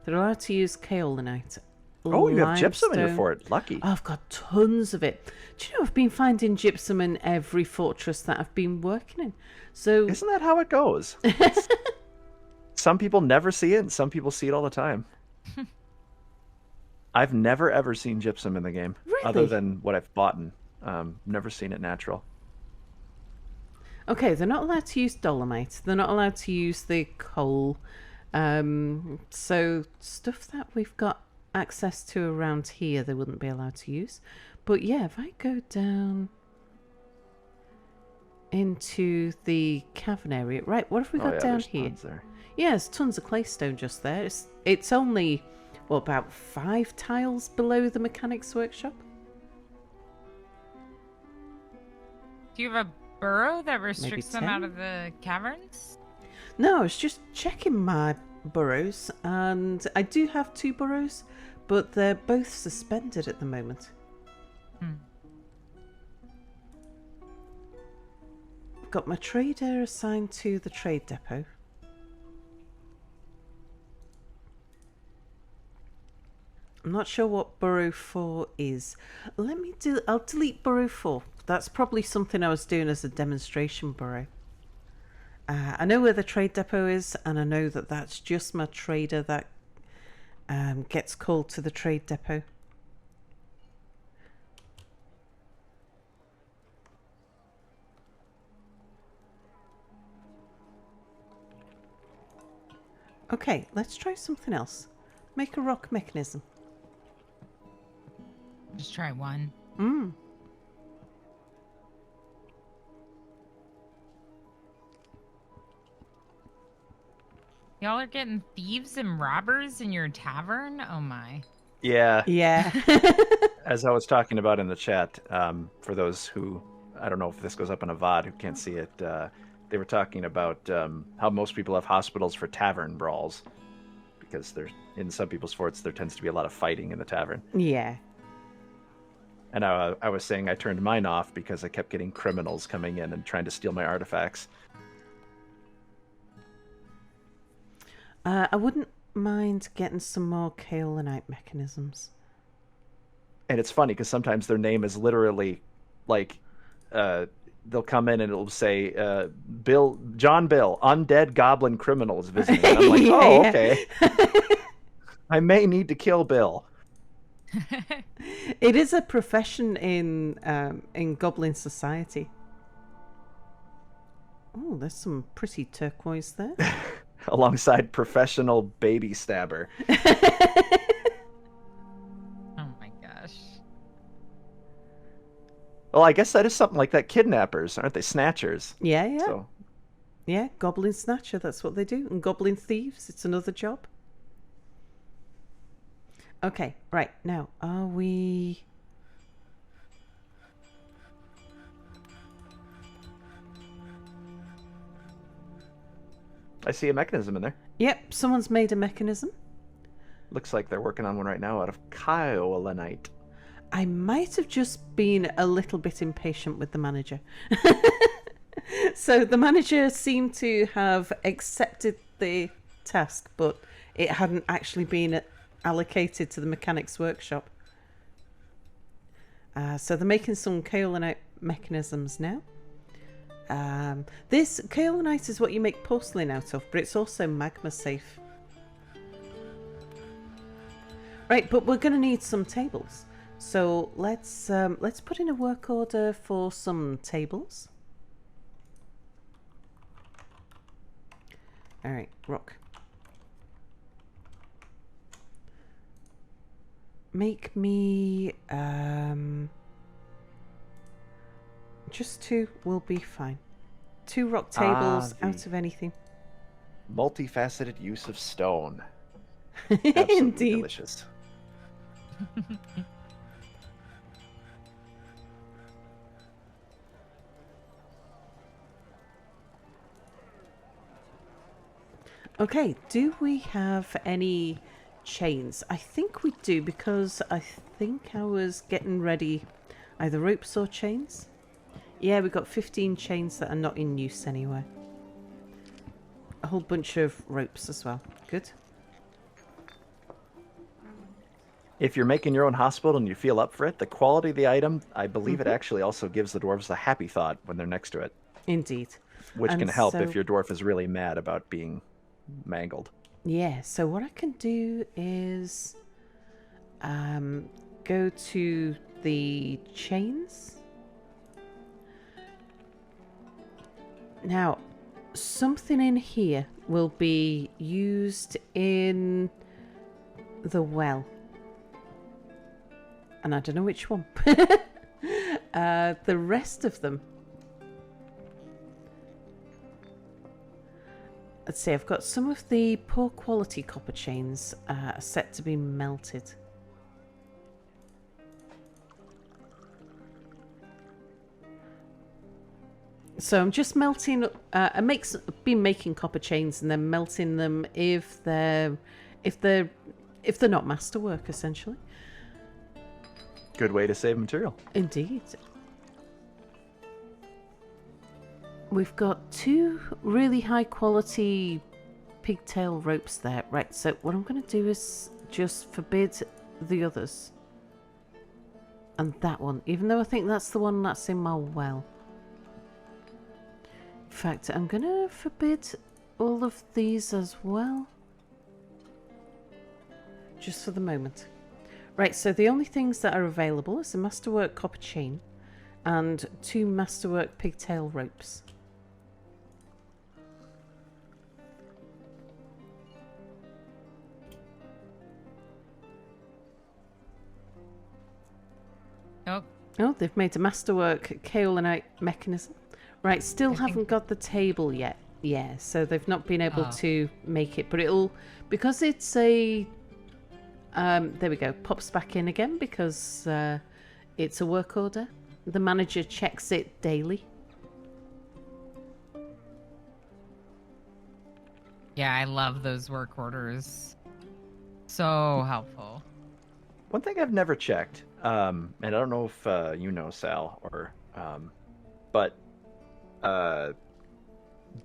They're allowed to use kaolinite. Oh, you have gypsum in your limestone. fort. Lucky. Oh, I've got tons of it. Do you know I've been finding gypsum in every fortress that I've been working in? So Isn't that how it goes? Some people never see it, and some people see it all the time. I've never ever seen gypsum in the game, other Really? than what I've bought. Never seen it natural. okay, they're not allowed to use dolomite. They're not allowed to use the coal. So stuff that we've got access to around here, they wouldn't be allowed to use. But yeah, if I go down into the cavern area, right? What have we got down there's here? tons there. Yeah, there's tons of claystone just there. It's only, well, about 5 tiles below the mechanics workshop. Do you have a burrow that restricts them 10? out of the caverns? No, I was just checking my burrows, and I do have 2 burrows, but they're both suspended at the moment. Got my trader assigned to the trade depot. I'm not sure what burrow 4 is. I'll delete burrow 4. That's probably something I was doing as a demonstration burrow. I know where the trade depot is, and I know that that's just my trader that gets called to the trade depot. Okay, let's try something else. Make a rock mechanism. Just try one. Y'all are getting thieves and robbers in your tavern? Oh my. Yeah. Yeah. As I was talking about in the chat, for those who, I don't know if this goes up in a VOD, who can't see it, they were talking about how most people have hospitals for tavern brawls. Because there's, in some people's forts, there tends to be a lot of fighting in the tavern. Yeah. And I was saying I turned mine off because I kept getting criminals coming in and trying to steal my artifacts. I wouldn't mind getting some more kaolinite mechanisms. And it's funny because sometimes their name is literally like they'll come in and it'll say John Bill, undead goblin criminal is visiting. And I'm like, Yeah, oh, yeah. okay. I may need to kill Bill. It is a profession in Goblin society. Oh, there's some pretty turquoise there. Alongside professional baby stabber. Oh my gosh. Well, I guess that is something like that. Kidnappers, aren't they? Snatchers. Yeah, yeah. So, Yeah, Goblin Snatcher, that's what they do. And Goblin Thieves, it's another job. Okay, right, now, are we... I see a mechanism in there. Yep, someone's made a mechanism. Looks like they're working on one right now out of kaolinite. I might have just been a little bit impatient with the manager. So the manager seemed to have accepted the task, but it hadn't actually been allocated to the mechanics workshop. So they're making some kaolinite mechanisms now. This kaolinite is what you make porcelain out of, but it's also magma safe. Right, but we're going to need some tables. So let's put in a work order for some tables. All right, rock. Make me just 2 will be fine. 2 rock tables out of anything. Multifaceted use of stone. Absolutely Indeed. delicious. Okay, do we have any chains? I think we do, because I think I was getting ready either ropes or chains. Yeah, we've got 15 chains that are not in use anywhere. A whole bunch of ropes as well. Good. If you're making your own hospital and you feel up for it, the quality of the item, I believe it actually also gives the dwarves a happy thought when they're next to it. Indeed. Which And can help so- if your dwarf is really mad about being mangled. Yeah, so what I can do is go to the chains. Now, something in here will be used in the well. And I don't know which one. The rest of them. Let's see, I've got some of the poor quality copper chains set to be melted. So I'm just melting. Been making copper chains and then melting them if they're not masterwork, essentially. Good way to save material. Indeed. We've got 2 really high quality pigtail ropes there. Right, so what I'm going to do is just forbid the others. And that one, even though I think that's the one that's in my well. In fact, I'm going to forbid all of these as well. Just for the moment. Right, so the only things that are available is a masterwork copper chain and 2 masterwork pigtail ropes. Oh, Oh, they've made a masterwork kaolinite mechanism. Right, still haven't got the table yet. Yeah, so they've not been able to make it, but it'll, because it's a, there we go, pops back in again because it's a work order. The manager checks it daily. yeah, I love those work orders. So helpful. One thing I've never checked, and I don't know if you know, Sal, or but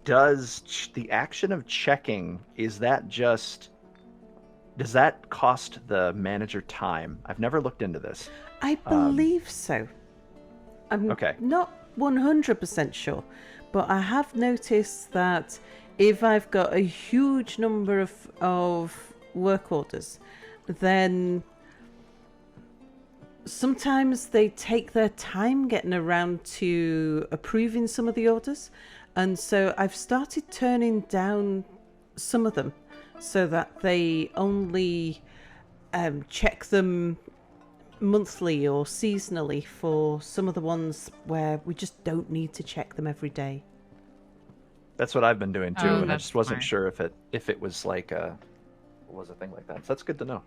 does the action of checking, does that cost the manager time? I've never looked into this. I believe so. I'm Okay. not 100% sure, but I have noticed that if I've got a huge number of work orders, then sometimes they take their time getting around to approving some of the orders. And so I've started turning down some of them so that they only check them monthly or seasonally for some of the ones where we just don't need to check them every day. That's what I've been doing too, Oh, and I that's just wasn't smart. sure if it was like was a thing like that. So that's good to know.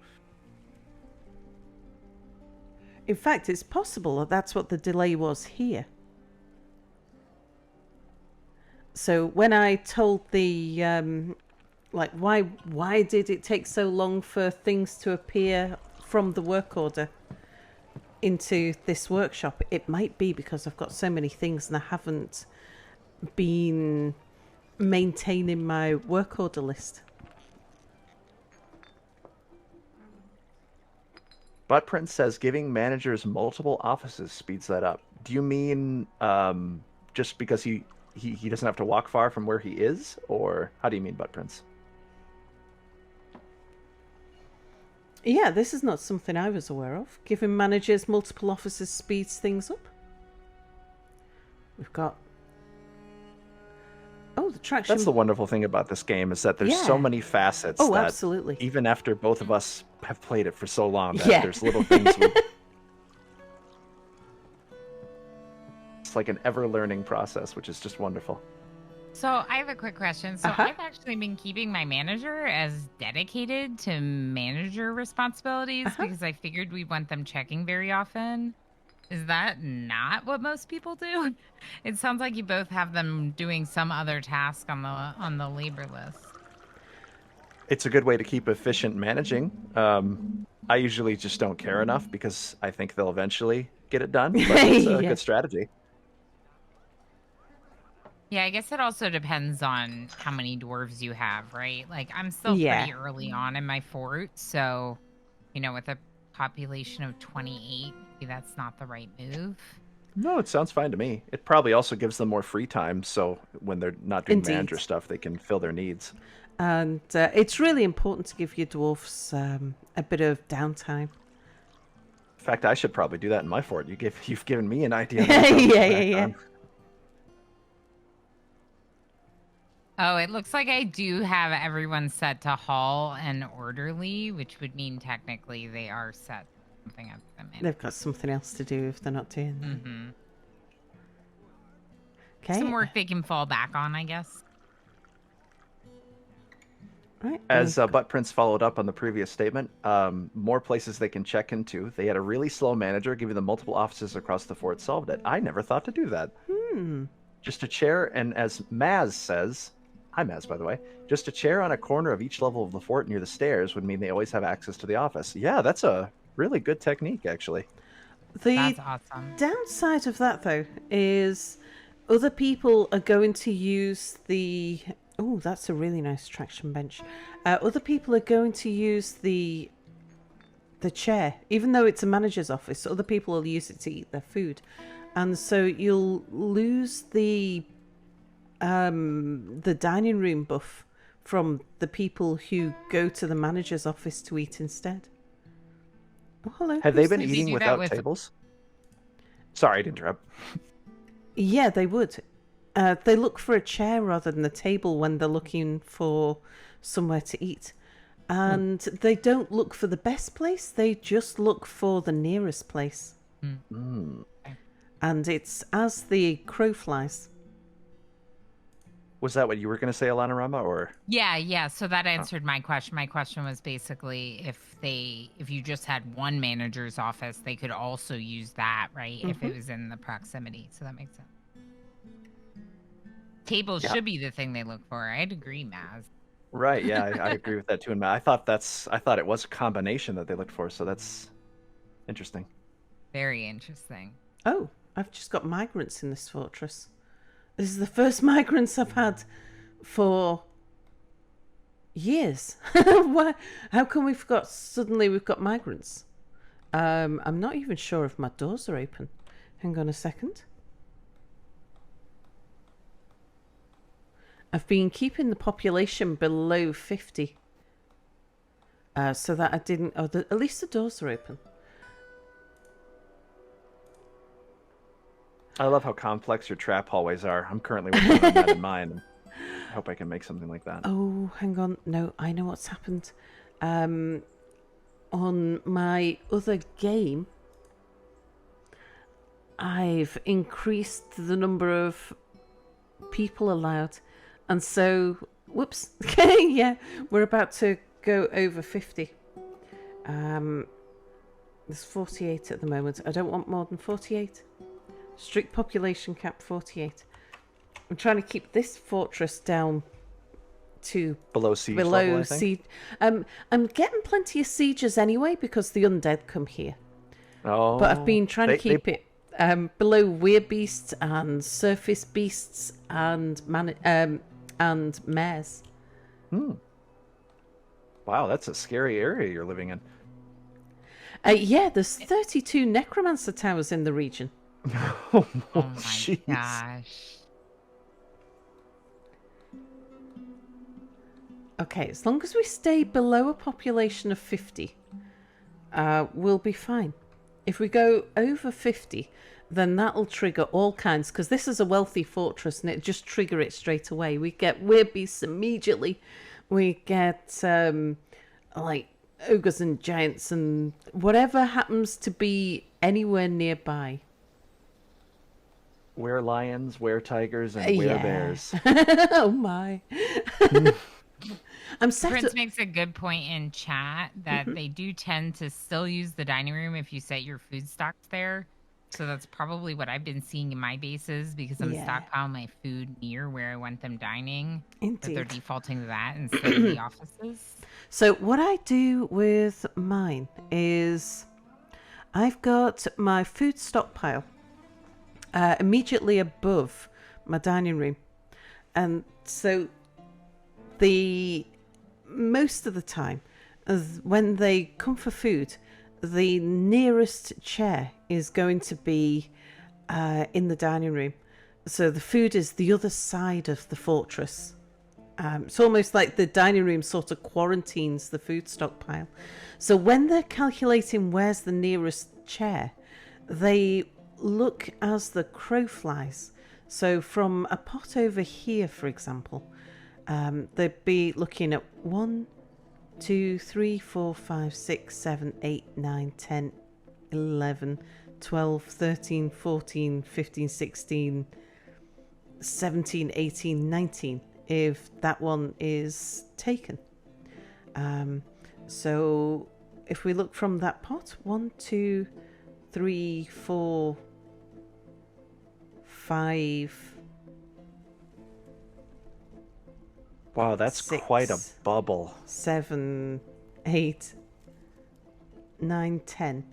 In fact, it's possible that that's what the delay was here. So when I told the like why did it take so long for things to appear from the work order into this workshop, it might be because I've got so many things and I haven't been maintaining my work order list. Buttprint says giving managers multiple offices speeds that up. Do you mean just because he doesn't have to walk far from where he is, or how do you mean, Buttprints? Yeah, this is not something I was aware of. Giving managers multiple offices speeds things up. We've got... Oh, the traction... That's the wonderful thing about this game, is that there's so Yeah. many facets Oh, that absolutely. even after both of us have played it for so long, that Yeah. there's little things we... It's like an ever-learning process, which is just wonderful. So I have a quick question. So I've actually been keeping my manager as dedicated to manager responsibilities because I figured we want them checking very often. Is that not what most people do? It sounds like you both have them doing some other task on the labor list. It's a good way to keep efficient managing. I usually just don't care enough because I think they'll eventually get it done, but it's a Yeah. good strategy. Yeah, I guess it also depends on how many dwarves you have, right? Like, I'm still Yeah. pretty early on in my fort, so, with a population of 28, maybe that's not the right move. No, it sounds fine to me. It probably also gives them more free time, so when they're not doing Indeed. manager stuff, they can fill their needs. And it's really important to give your dwarfs a bit of downtime. In fact, I should probably do that in my fort. You've given me an idea. Yeah. Oh, it looks like I do have everyone set to hall and orderly, which would mean technically they are set to something at the minute. They've got something else to do if they're not doing that. Mm-hmm. Okay. Some work they can fall back on, I guess. Right. As Buttprints followed up on the previous statement, more places they can check into. They had a really slow manager giving them multiple offices across the fort solved it. I never thought to do that. Just a chair, and as Maz says, hi Maz, by the way, just a chair on a corner of each level of the fort near the stairs would mean they always have access to the office. Yeah, that's a really good technique, actually. That's awesome. Downside of that, though, is other people are going to use the... Oh, that's a really nice traction bench. Other people are going to use the chair, even though it's a manager's office. Other people will use it to eat their food, and so you'll lose the dining room buff from the people who go to the manager's office to eat instead. Oh, hello. Have they who's been this? eating do that without with- tables? Sorry to interrupt. Yeah, they would. They look for a chair rather than a table when they're looking for somewhere to eat. And they don't look for the best place, they just look for the nearest place. And it's as the crow flies. Was that what you were going to say, ElanaOrama, or? Yeah. So that answered my question. My question was basically if you just had one manager's office, they could also use that, right? If it was in the proximity. So that makes sense. Tables should be the thing they look for. I'd agree, Maz. Right, yeah, I agree with that too. And I thought it was a combination that they looked for, so that's interesting. Very interesting. Oh, I've just got migrants in this fortress. This is the first migrants I've had for years. Why? How come suddenly we've got migrants? I'm not even sure if my doors are open. Hang on a second. I've been keeping the population below 50. So that I didn't... at least the doors are open. I love how complex your trap hallways are. I'm currently working on that in mine. And I hope I can make something like that. Oh, hang on. No, I know what's happened. On my other game, I've increased the number of people allowed. And so, whoops. Yeah, we're about to go over 50. There's 48 at the moment. I don't want more than 48. Strict population cap 48. I'm trying to keep this fortress down to Below siege level, I think. siege. I'm getting plenty of sieges anyway because the undead come here. Oh, But I've been trying to keep it below Werebeasts and surface beasts and mares. Wow, that's a scary area you're living in. Yeah, there's 32 necromancer towers in the region. Oh my jeez. gosh. Okay, as long as we stay below a population of 50, we'll be fine. If we go over 50, then that'll trigger all kinds, because this is a wealthy fortress and it'll just trigger it straight away. We get werebeasts immediately. We get, like, ogres and giants and whatever happens to be anywhere nearby. Were lions, were tigers, and were bears. Oh my. Prince makes a good point in chat that they do tend to still use the dining room if you set your food stocks there. So that's probably what I've been seeing in my bases because I'm stockpiling my food near where I want them dining. Indeed. That they're defaulting to that instead of the offices. So what I do with mine is I've got my food stockpile immediately above my dining room. And so most of the time, when they come for food, the nearest chair is going to be in the dining room. So the food is the other side of the fortress. It's almost like the dining room sort of quarantines the food stockpile. So when they're calculating where's the nearest chair, they look as the crow flies. So from a pot over here, for example, they'd be looking at 1, 2, 3, 4, 5, 6, 7, 8, 9, 10, 11, 12, 13, 14, 15, 16, 17, 18, 19, if that one is taken. So if we look from that pot, 1, 2, 3, 4, 5. Wow, that's 6, quite a bubble. 7, 8, 9, 10.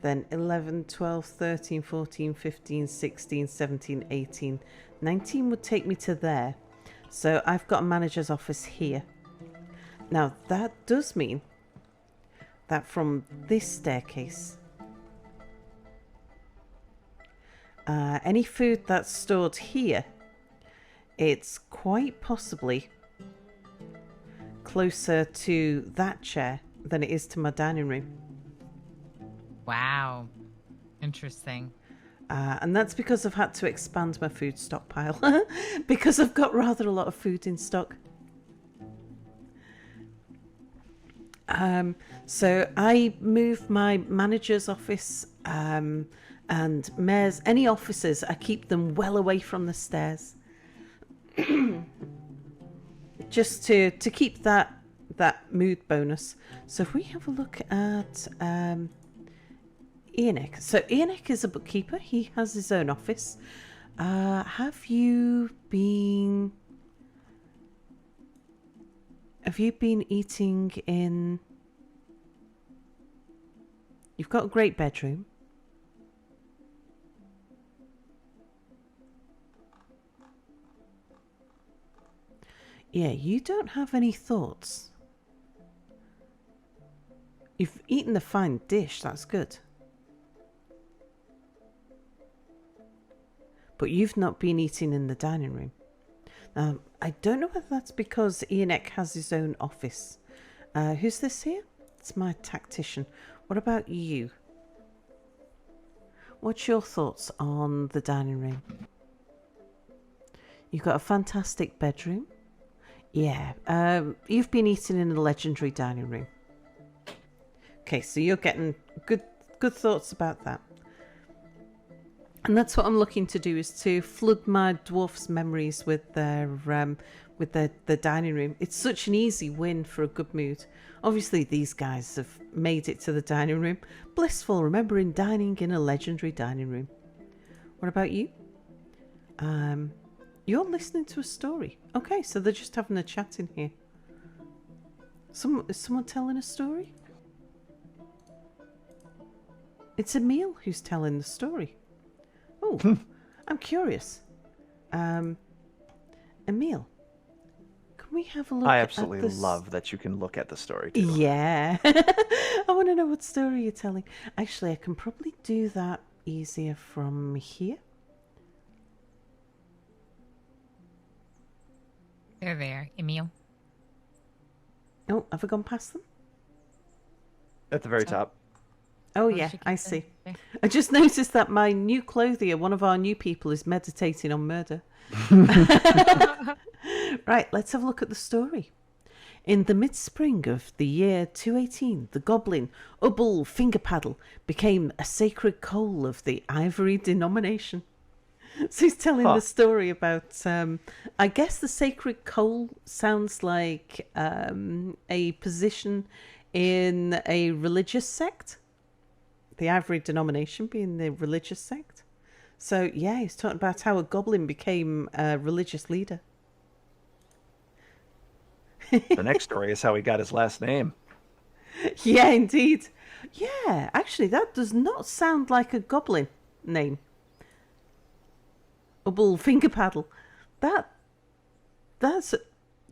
Then 11, 12, 13, 14, 15, 16, 17, 18. 19 would take me to there. So I've got a manager's office here. Now that does mean that from this staircase, any food that's stored here, it's quite possibly closer to that chair than it is to my dining room. Wow. Interesting. And that's because I've had to expand my food stockpile because I've got rather a lot of food in stock. So I move my manager's office and mayor's, any offices, I keep them well away from the stairs. Just to keep that mood bonus. So if we have a look at Ianic. So Ianic is a bookkeeper. He has his own office. Have you been eating in... You've got a great bedroom. Yeah, you don't have any thoughts. You've eaten a fine dish, that's good. But you've not been eating in the dining room. I don't know whether that's because Ianic has his own office. Who's this here? It's my tactician. What about you? what's your thoughts on the dining room? You've got a fantastic bedroom. Yeah, you've been eating in a legendary dining room. Okay, so you're getting good thoughts about that. And that's what I'm looking to do, is to flood my dwarf's memories with the dining room. It's such an easy win for a good mood. Obviously, these guys have made it to the dining room. Blissful, remembering dining in a legendary dining room. What about you? You're listening to a story. Okay, so they're just having a chat in here. Is someone telling a story? It's Emil who's telling the story. Oh, I'm curious. Emil, can we have a look? I absolutely love that you can look at the story too. Yeah. I want to know what story you're telling. Actually, I can probably do that easier from here. They're there, Emil. Oh, have I gone past them? At the very top. Oh, yeah, I see. I just noticed that my new clothier, one of our new people, is meditating on murder. Right, let's have a look at the story. In the mid-spring of the year 218, the goblin Ubble Fingerpaddle became a sacred coal of the Ivory denomination. So he's telling the story about, I guess the sacred coal sounds like a position in a religious sect. The Ivory denomination being the religious sect. So, yeah, he's talking about how a goblin became a religious leader. The next story is how he got his last name. Yeah, indeed. Yeah, actually, that does not sound like a goblin name. Ubble Fingerpaddle. That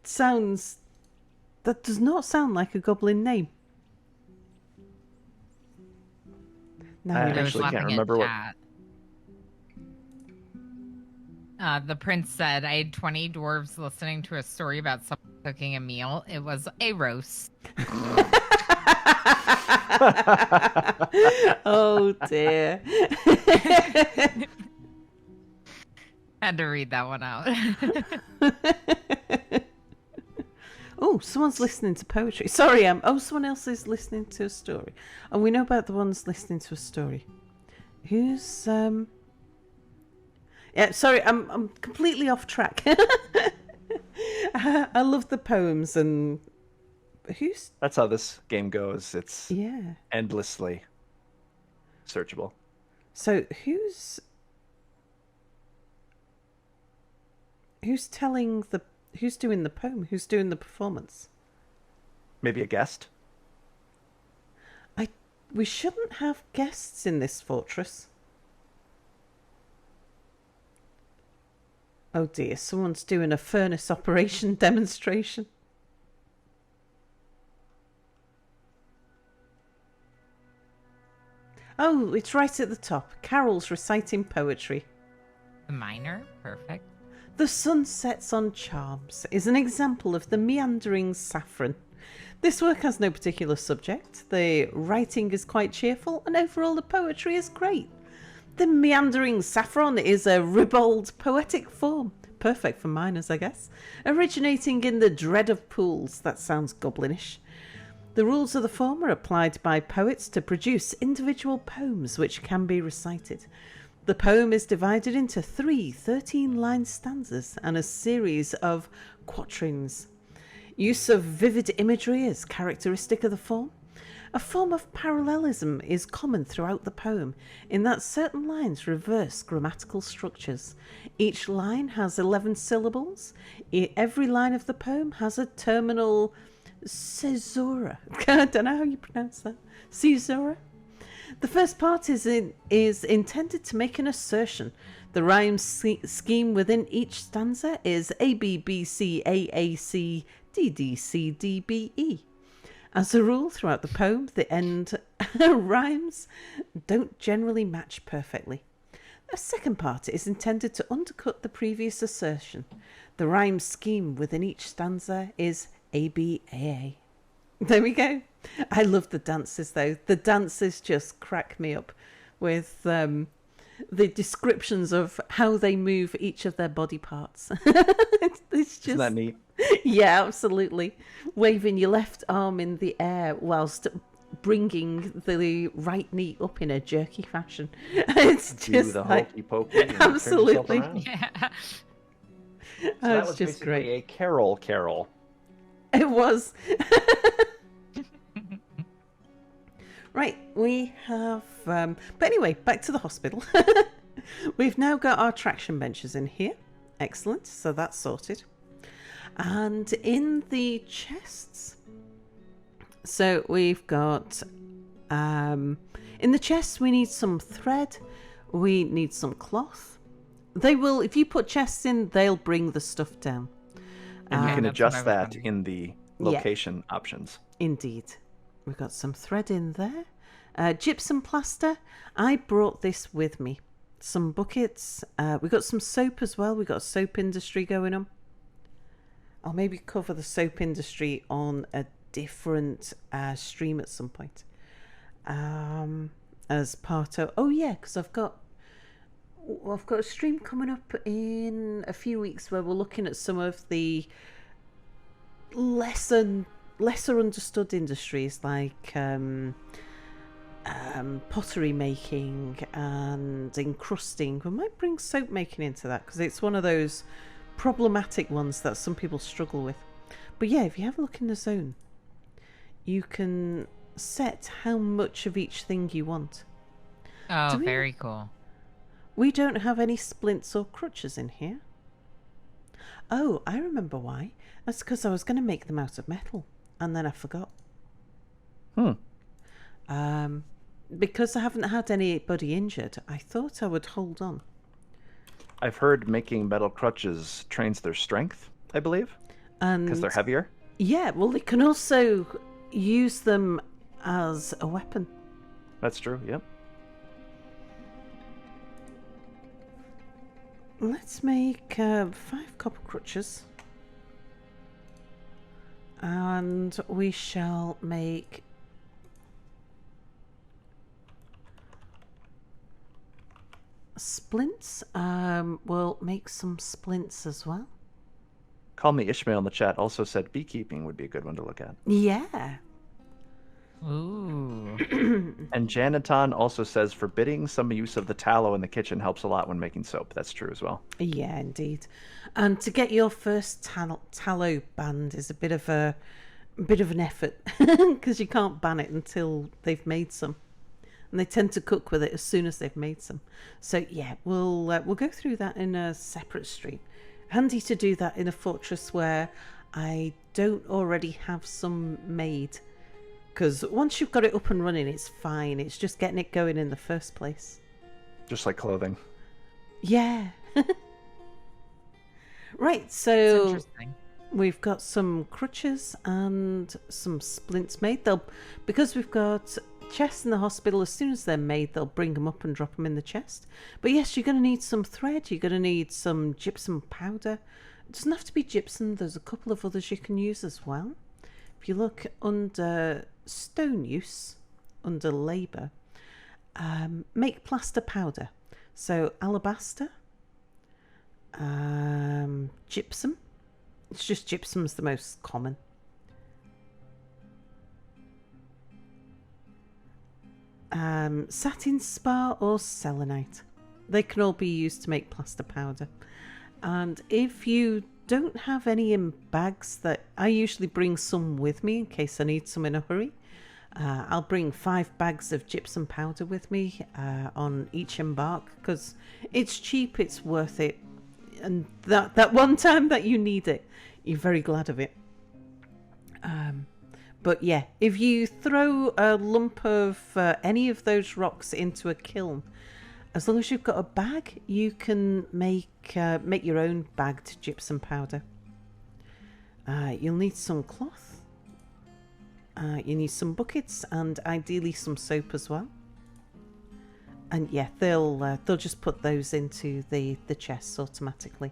sounds... That does not sound like a goblin name. I actually can't remember what... The prince said, I had 20 dwarves listening to a story about someone cooking a meal. It was a roast. Oh, dear. Had to read that one out. Oh, someone's listening to poetry. Sorry, someone else is listening to a story. And we know about the ones listening to a story. Who's Yeah, sorry, I'm completely off track. I love the poems and who's... That's how this game goes. It's endlessly searchable. So who's doing the poem? Who's doing the performance? Maybe a guest? We shouldn't have guests in this fortress. Oh dear, someone's doing a furnace operation demonstration. Oh, it's right at the top. Carol's reciting poetry. The minor? Perfect. The Sun Sets on Charms is an example of the meandering saffron. This work has no particular subject. The writing is quite cheerful, and overall the poetry is great. The meandering saffron is a ribald poetic form, perfect for minors, I guess, originating in the dread of pools. That sounds goblinish. The rules of the form are applied by poets to produce individual poems which can be recited. The poem is divided into 3 13-line stanzas and a series of quatrains. Use of vivid imagery is characteristic of the form. A form of parallelism is common throughout the poem, in that certain lines reverse grammatical structures. Each line has 11 syllables. Every line of the poem has a terminal caesura. I don't know how you pronounce that. Caesura. The first part is intended to make an assertion. The rhyme scheme within each stanza is A, B, B, C, A, A, C, D, D, C, D, B, E. As a rule, throughout the poem, the end rhymes don't generally match perfectly. A second part is intended to undercut the previous assertion. The rhyme scheme within each stanza is A, B, A, A. There we go. I love the dances, though. The dances just crack me up with the descriptions of how they move each of their body parts. It's just Isn't that neat? Yeah, absolutely. Waving your left arm in the air whilst bringing the right knee up in a jerky fashion. It's Do just the like, hokey pokey. and turn yourself absolutely. around. Yeah. So Oh, that it's was just basically great. a carol. It was. Right, we have. But anyway, back to the hospital. We've now got our traction benches in here. Excellent. So that's sorted. And in the chests. So we've got. In the chests, we need some thread. We need some cloth. They will, if you put chests in, they'll bring the stuff down. And you can That's what I adjust was that wondering. in the location options. Indeed. We've got some thread in there. Gypsum plaster. I brought this with me. Some buckets. We've got some soap as well. We've got a soap industry going on. I'll maybe cover the soap industry on a different stream at some point. As part of... Oh, yeah, because I've got a stream coming up in a few weeks where we're looking at some of the lesser understood industries like pottery making and encrusting. We might bring soap making into that because it's one of those problematic ones that some people struggle with. But yeah, if you have a look in the zone, you can set how much of each thing you want. Oh, Do we- very cool. We don't have any splints or crutches in here. Oh, I remember why. That's because I was going to make them out of metal, and then I forgot. Because I haven't had anybody injured, I thought I would hold on. I've heard making metal crutches trains their strength, I believe, And because they're heavier. yeah, well, they can also use them as a weapon. That's true, yep. Let's make 5 copper crutches. And we shall make splints. We'll make some splints as well. Call Me Ishmael in the chat also said beekeeping would be a good one to look at. Yeah. Ooh. And Janiton also says forbidding some use of the tallow in the kitchen helps a lot when making soap. That's true as well. Yeah, indeed. And to get your first tallow banned is a bit of an effort because you can't ban it until they've made some, and they tend to cook with it as soon as they've made some. So yeah, we'll go through that in a separate stream. Handy to do that in a fortress where I don't already have some made, because once you've got it up and running, it's fine. It's just getting it going in the first place. Just like clothing. Yeah. Right, It's so interesting. we've got some crutches and some splints made. Because we've got chests in the hospital, as soon as they're made, they'll bring them up and drop them in the chest. But yes, you're going to need some thread. You're going to need some gypsum powder. It doesn't have to be gypsum. There's a couple of others you can use as well. If you look under stone use, under labour, make plaster powder. So alabaster, gypsum. It's just gypsum's the most common. Satin spar or selenite. They can all be used to make plaster powder. And if you don't have any in bags, that I usually bring some with me in case I need some in a hurry. I'll bring 5 bags of gypsum powder with me on each embark because it's cheap, it's worth it. And that one time that you need it, you're very glad of it. But yeah, if you throw a lump of any of those rocks into a kiln, as long as you've got a bag, you can make your own bagged gypsum powder. You'll need some cloth. You need some buckets and ideally some soap as well. And yeah, they'll just put those into the chests automatically.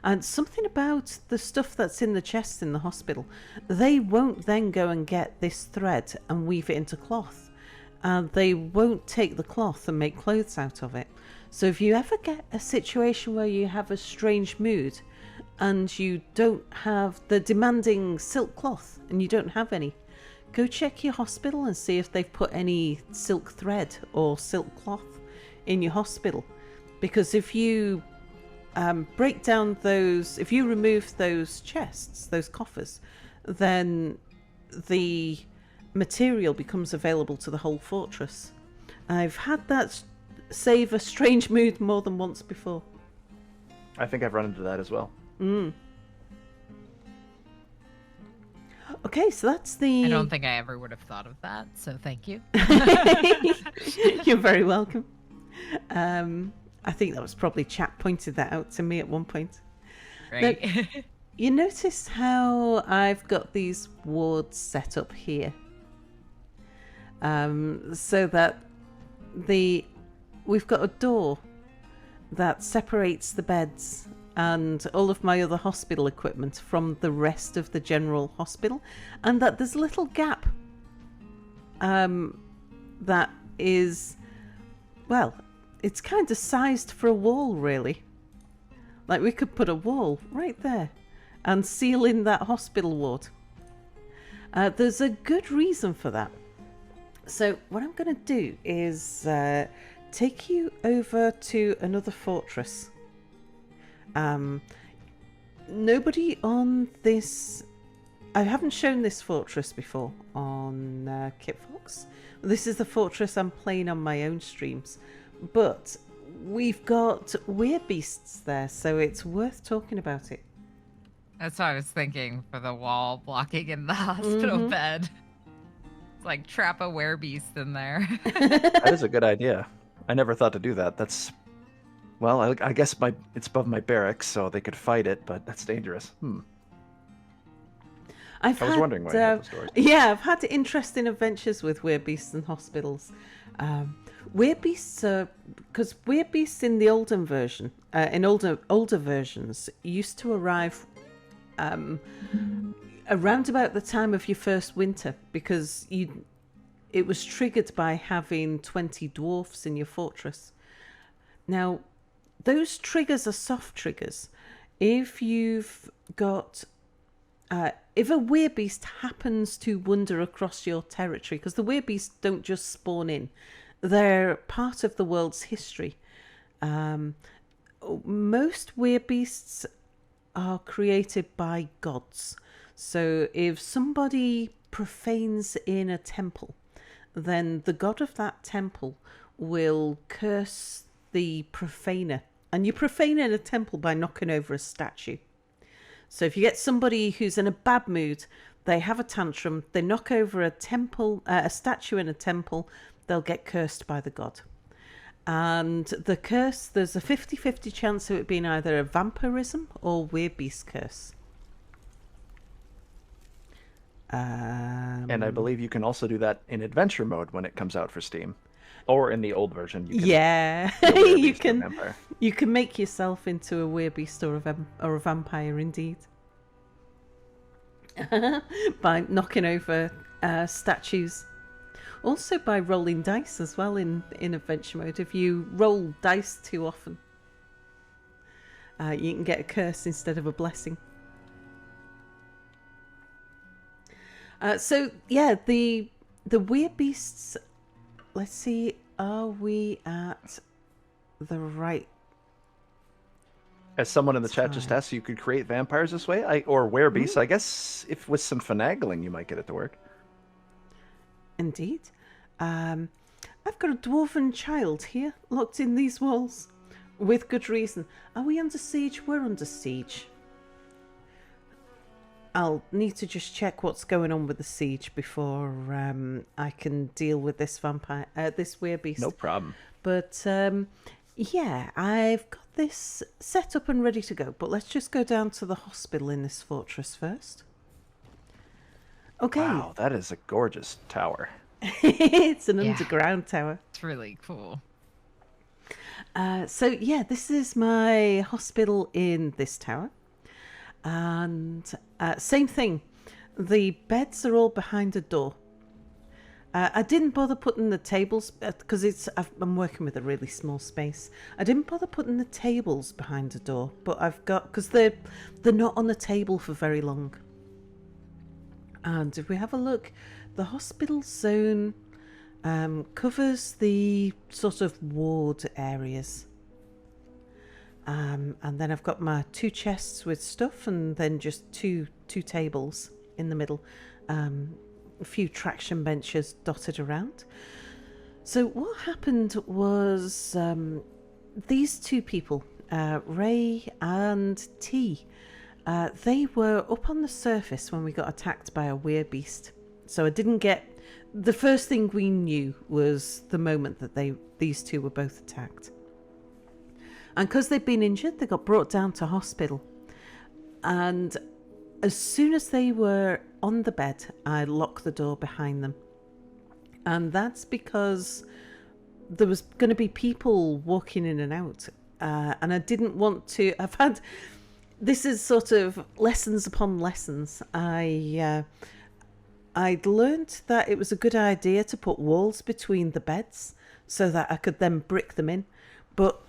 And something about the stuff that's in the chests in the hospital, they won't then go and get this thread and weave it into cloth. And they won't take the cloth and make clothes out of it. So if you ever get a situation where you have a strange mood and you don't have the demanding silk cloth and you don't have any, go check your hospital and see if they've put any silk thread or silk cloth in your hospital. Because if you break down those, if you remove those chests, those coffers, then the material becomes available to the whole fortress. I've had that save a strange mood more than once before. I think I've run into that as well. Okay, so that's the... I don't think I ever would have thought of that, so thank you. You're very welcome. I think that was probably chat pointed that out to me at one point. Right. Now, you notice how I've got these wards set up here, so that we've got a door that separates the beds and all of my other hospital equipment from the rest of the general hospital, and that there's a little gap that is, well, it's kind of sized for a wall, really. Like, we could put a wall right there and seal in that hospital ward. There's a good reason for that. So what I'm going to do is take you over to another fortress. Nobody on this... I haven't shown this fortress before on Kitfox. This is the fortress I'm playing on my own streams. But we've got Werebeasts there, so it's worth talking about it. That's what I was thinking for the wall blocking in the hospital bed. It's like trap a werebeast in there. That is a good idea. I never thought to do that. That's... Well, I guess it's above my barracks, so they could fight it, but that's dangerous. I was wondering why you had those doors. Yeah, I've had interesting adventures with Werebeasts and hospitals. Werebeasts, because Werebeasts in the older version, in older versions, used to arrive around about the time of your first winter, because it was triggered by having 20 dwarfs in your fortress. Now, those triggers are soft triggers. If you've got... if a werebeast happens to wander across your territory, because the werebeasts don't just spawn in, they're part of the world's history. Most werebeasts are created by gods. So if somebody profanes in a temple, then the god of that temple will curse the profaner. And you profane in a temple by knocking over a statue. So if you get somebody who's in a bad mood, they have a tantrum, they knock over a statue in a temple, they'll get cursed by the god. And the curse, there's a 50-50 chance of it being either a vampirism or werebeast curse. And I believe you can also do that in adventure mode when it comes out for Steam. Or in the old version, you can you can make yourself into a werebeast or a vampire, indeed, by knocking over statues. Also by rolling dice as well in adventure mode. If you roll dice too often, you can get a curse instead of a blessing. So yeah, the werebeasts. Let's see, are we at the right... As someone in the chat just asked, you could create vampires this way? Or werebeasts. I guess if with some finagling, you might get it to work. Indeed. I've got a dwarven child here, locked in these walls. With good reason. Are we under siege? We're under siege. I'll need to just check what's going on with the siege before I can deal with this this werebeast. No problem. But yeah, I've got this set up and ready to go. But let's just go down to the hospital in this fortress first. Okay. Wow, that is a gorgeous tower. It's an underground tower. It's really cool. So yeah, this is my hospital in this tower. And same thing, the beds are all behind a door. I didn't bother putting the tables because I'm working with a really small space. I didn't bother putting the tables behind the door, but I've got because they're not on the table for very long. And if we have a look, the hospital zone covers the sort of ward areas. And then I've got my 2 chests with stuff, and then just two tables in the middle. A few traction benches dotted around. So what happened was these 2 people, Ray and T, they were up on the surface when we got attacked by a Werebeast. So I didn't get... The first thing we knew was the moment that these 2 were both attacked. And because they'd been injured, they got brought down to hospital. And as soon as they were on the bed, I locked the door behind them. And that's because there was going to be people walking in and out. And I didn't want to... This is sort of lessons upon lessons. I'd learnt that it was a good idea to put walls between the beds so that I could then brick them in. But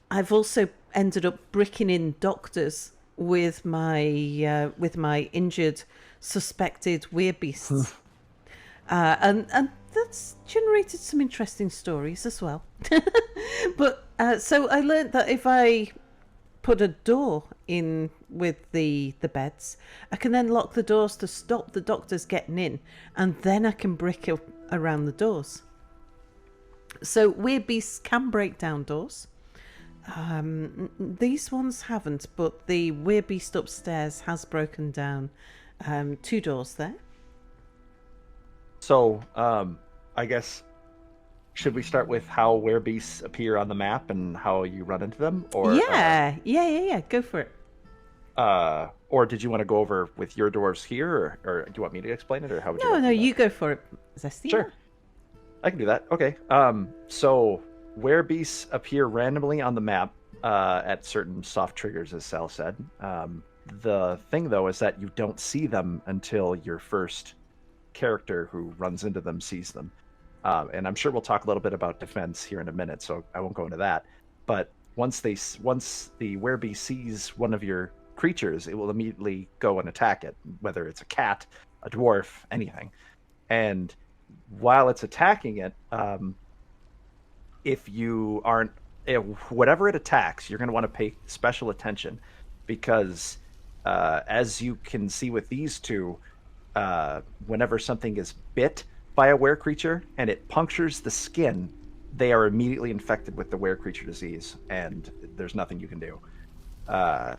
I've also ended up bricking in doctors with my injured suspected werebeasts, and that's generated some interesting stories as well. But so I learned that if I put a door in with the beds, I can then lock the doors to stop the doctors getting in, and then I can brick up around the doors. So werebeasts can break down doors. These ones haven't, but the Werebeast upstairs has broken down 2 doors there. So, I guess, should we start with how Werebeasts appear on the map and how you run into them? Or yeah, go for it. Or did you want to go over with your dwarves here, or do you want me to explain it, or how would you? No, you go for it, Zesty. Sure, I can do that. Okay. So Werebeasts appear randomly on the map at certain soft triggers, as Sal said. The thing, though, is that you don't see them until your first character who runs into them sees them. And I'm sure we'll talk a little bit about defense here in a minute, so I won't go into that. But once the Werebeast sees one of your creatures, it will immediately go and attack it, whether it's a cat, a dwarf, anything. And while it's attacking it, if you aren't, whatever it attacks, you're going to want to pay special attention, because as you can see with these 2, whenever something is bit by a were creature and it punctures the skin, they are immediately infected with the were creature disease, and there's nothing you can do.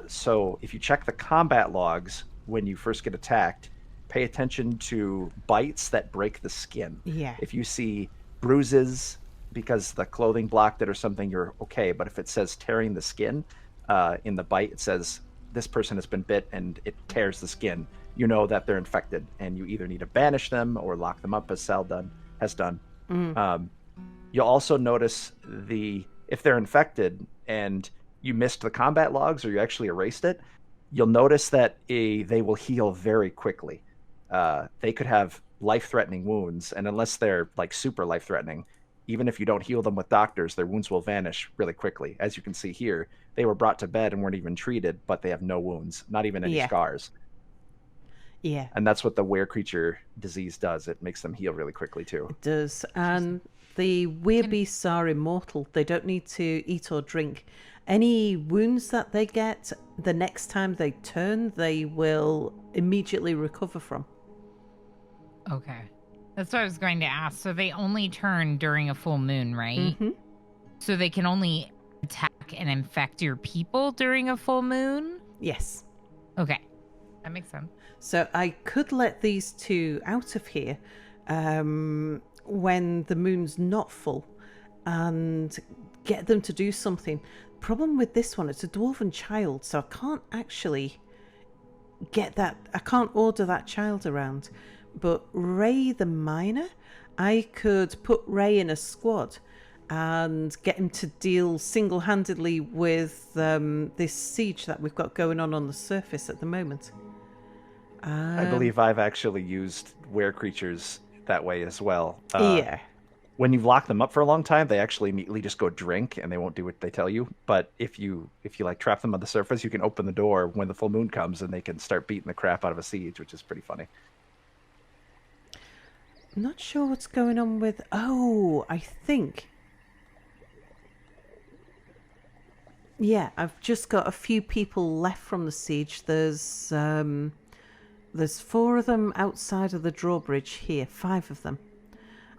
So if you check the combat logs when you first get attacked, pay attention to bites that break the skin. Yeah. If you see bruises because the clothing blocked it or something, you're okay. But if it says tearing the skin in the bite, it says this person has been bit and it tears the skin, you know that they're infected, and you either need to banish them or lock them up, as Sal has done. You'll also notice if they're infected and you missed the combat logs or you actually erased it, you'll notice that they will heal very quickly. They could have life-threatening wounds, and unless they're like super life-threatening, even if you don't heal them with doctors, their wounds will vanish really quickly. As you can see here, they were brought to bed and weren't even treated, but they have no wounds, not even any scars. Yeah. And that's what the were creature disease does. It makes them heal really quickly too. It does. And the werebeasts are immortal. They don't need to eat or drink. Any wounds that they get, the next time they turn, they will immediately recover from. Okay. That's what I was going to ask. So they only turn during a full moon, right? Mm-hmm. So they can only attack and infect your people during a full moon? Yes. Okay. That makes sense. So I could let these 2 out of here when the moon's not full and get them to do something. Problem with this one, it's a dwarven child, so I can't actually get that. I can't order that child around. But Ray the miner, I could put Ray in a squad and get him to deal single-handedly with this siege that we've got going on the surface at the moment. I believe I've actually used were creatures that way as well. Yeah. When you've locked them up for a long time, they actually immediately just go drink and they won't do what they tell you. But if you like trap them on the surface, you can open the door when the full moon comes and they can start beating the crap out of a siege, which is pretty funny. Not sure what's going on with... Oh, I think... Yeah, I've just got a few people left from the siege. There's 4 of them outside of the drawbridge here, 5 of them.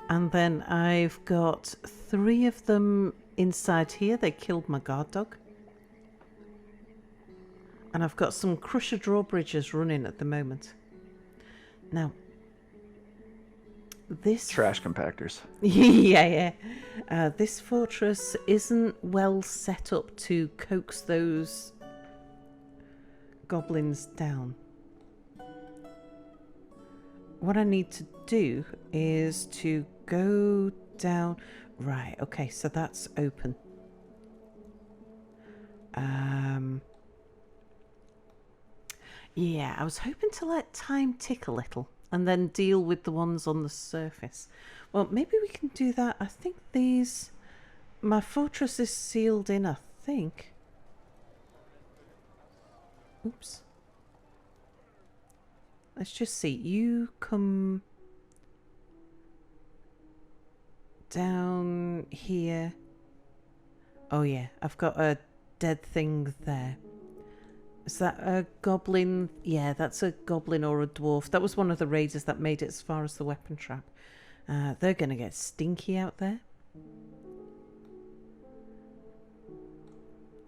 And then I've got 3 of them inside here. They killed my guard dog. And I've got some crusher drawbridges running at the moment. Now, this... Trash compactors. yeah. This fortress isn't well set up to coax those goblins down. What I need to do is to go down... Right, okay, so that's open. Yeah, I was hoping to let time tick a little and then deal with the ones on the surface. Well, maybe we can do that. I think these... My fortress is sealed in, I think. Oops. Let's just see. You come down here. Oh yeah, I've got a dead thing there. Is that a goblin? Yeah, that's a goblin or a dwarf. That was one of the raiders that made it as far as the weapon trap. They're going to get stinky out there.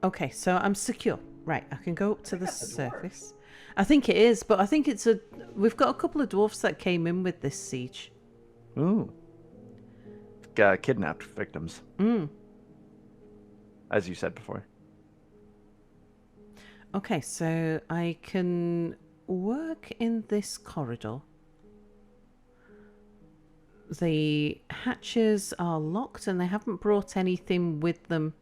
Okay, so I'm secure. Right, I can go up to the surface. I think it is, but I think it's a... We've got a couple of dwarfs that came in with this siege. Ooh. Kidnapped victims. As you said before. Okay, so I can work in this corridor. The hatches are locked and they haven't brought anything with them.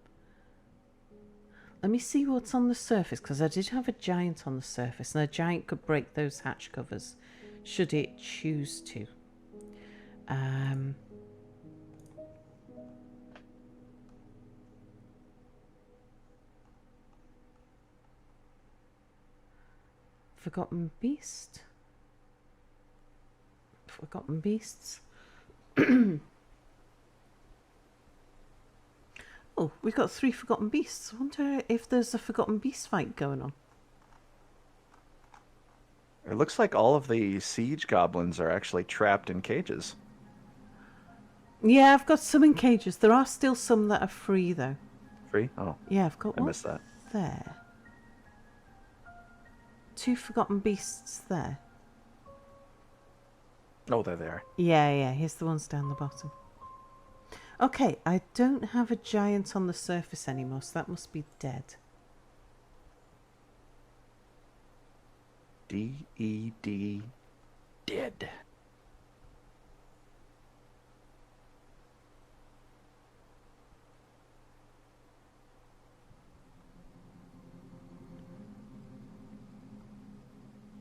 Let me see what's on the surface, because I did have a giant on the surface, and a giant could break those hatch covers, should it choose to. Forgotten Beast? Forgotten Beasts? Oh, we've got 3 Forgotten Beasts. I wonder if there's a Forgotten Beast fight going on. It looks like all of the siege goblins are actually trapped in cages. Yeah, I've got some in cages. There are still some that are free, though. Free? Oh. Yeah, I've got I one missed that. there. 2 Forgotten Beasts there. Oh, there they are. Yeah, here's the ones down the bottom. Okay, I don't have a giant on the surface anymore, so that must be dead. D-E-D. Dead.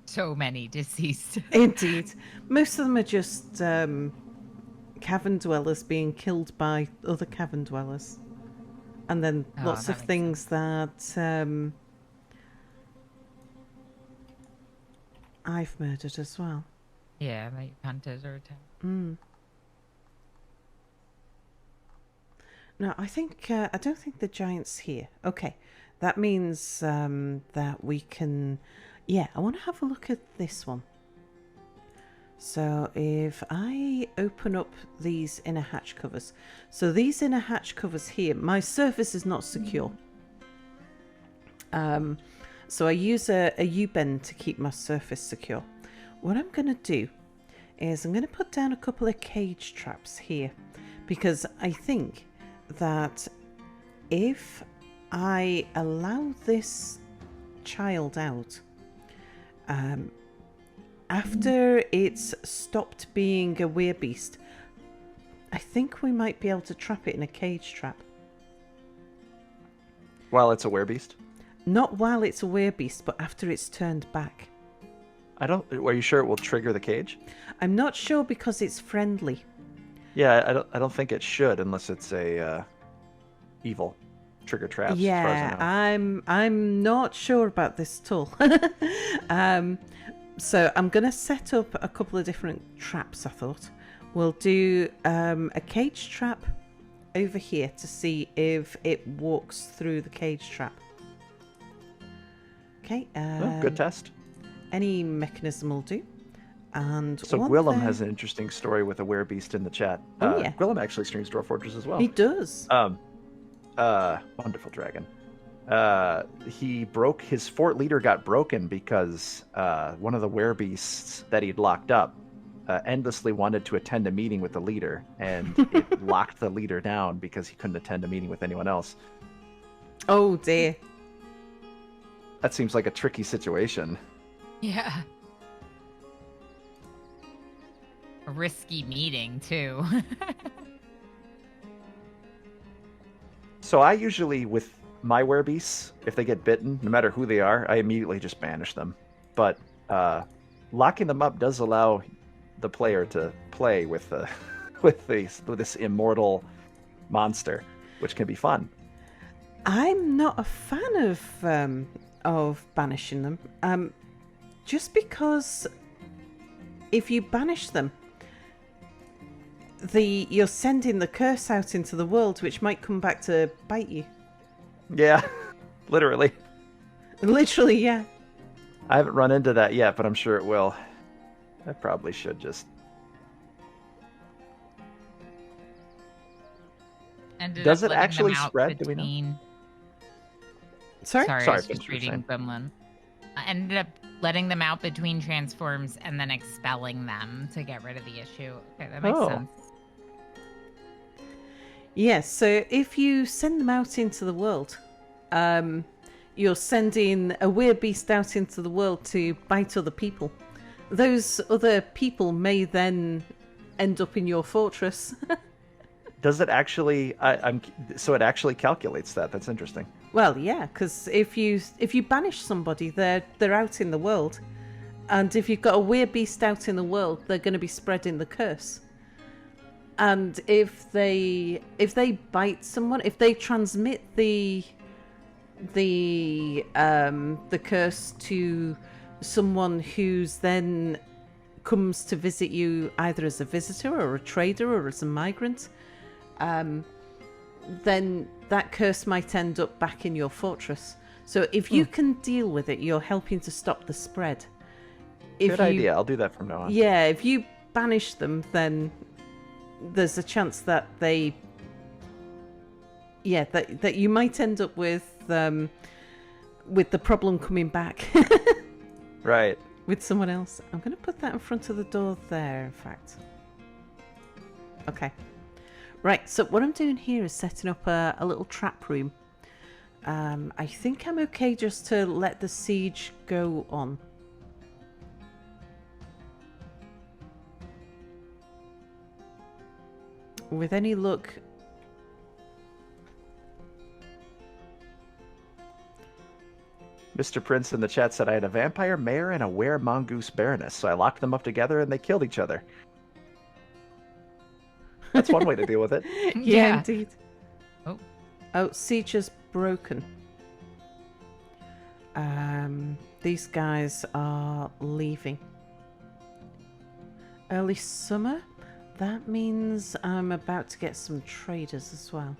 So many deceased. Indeed. Most of them are just cavern dwellers being killed by other cavern dwellers. And then lots of things that I've murdered as well. Yeah, like hunters or No, I think I don't think the giant's here. Okay, that means that we can... Yeah, I want to have a look at this one. So if I open up these inner hatch covers. So these inner hatch covers here, my surface is not secure. So I use a U-bend to keep my surface secure. What I'm going to do is I'm going to put down a couple of cage traps here. Because I think that if I allow this child out... after it's stopped being a werebeast, I think we might be able to trap it in a cage trap. While it's a werebeast? Not while it's a werebeast, but after it's turned back. I don't. Are you sure it will trigger the cage? I'm not sure because it's friendly. Yeah, I don't think it should unless it's a evil trigger traps. As far as I Yeah, know. I'm not sure about this tool. So I'm gonna set up a couple of different traps. I thought we'll do a cage trap over here to see if it walks through the cage trap. Okay. Oh, good test. Any mechanism will do. And So one Gwillem thing... has an interesting story with a Werebeast in the chat. Oh yeah, Gwillem actually streams Dwarf Fortress as well. he does. Wonderful dragon. He broke his fort leader got broken because one of the Werebeasts that he'd locked up endlessly wanted to attend a meeting with the leader, and it locked the leader down because he couldn't attend a meeting with anyone else. Oh dear. That seems like a tricky situation. Yeah. A risky meeting, too. So I usually, with my Werebeasts, if they get bitten, no matter who they are, I immediately just banish them. But locking them up does allow the player to play with with this immortal monster, which can be fun. I'm not a fan of banishing them. Just because if you banish them, you're sending the curse out into the world, which might come back to bite you. Yeah, literally. Literally, yeah. I haven't run into that yet, but I'm sure it will. I probably should just. Does it actually spread? Do we know? Sorry, I was just reading Gremlin. I ended up letting them out between transforms and then expelling them to get rid of the issue. Okay, that makes sense. Yes, so if you send them out into the world, you're sending a Werebeast out into the world to bite other people. Those other people may then end up in your fortress. Does it actually? So it actually calculates that. That's interesting. Well, yeah, because if you banish somebody, they're out in the world, and if you've got a Werebeast out in the world, they're going to be spreading the curse. And if they bite someone, if they transmit the curse to someone who's then comes to visit you either as a visitor or a trader or as a migrant, then that curse might end up back in your fortress. So if you can deal with it, you're helping to stop the spread. Good idea. I'll do that from now on. Yeah, if you banish them, then there's a chance that that you might end up with the problem coming back. Right. With someone else. I'm going to put that in front of the door there, in fact. Okay. Right, so what I'm doing here is setting up a little trap room. I think I'm okay just to let the siege go on. With any luck... Mr. Prince in the chat said I had a vampire mare and a were-mongoose baroness, so I locked them up together and they killed each other. That's one way to deal with it. Yeah, indeed. Oh, siege is broken. These guys are leaving. Early summer? That means I'm about to get some traders as well.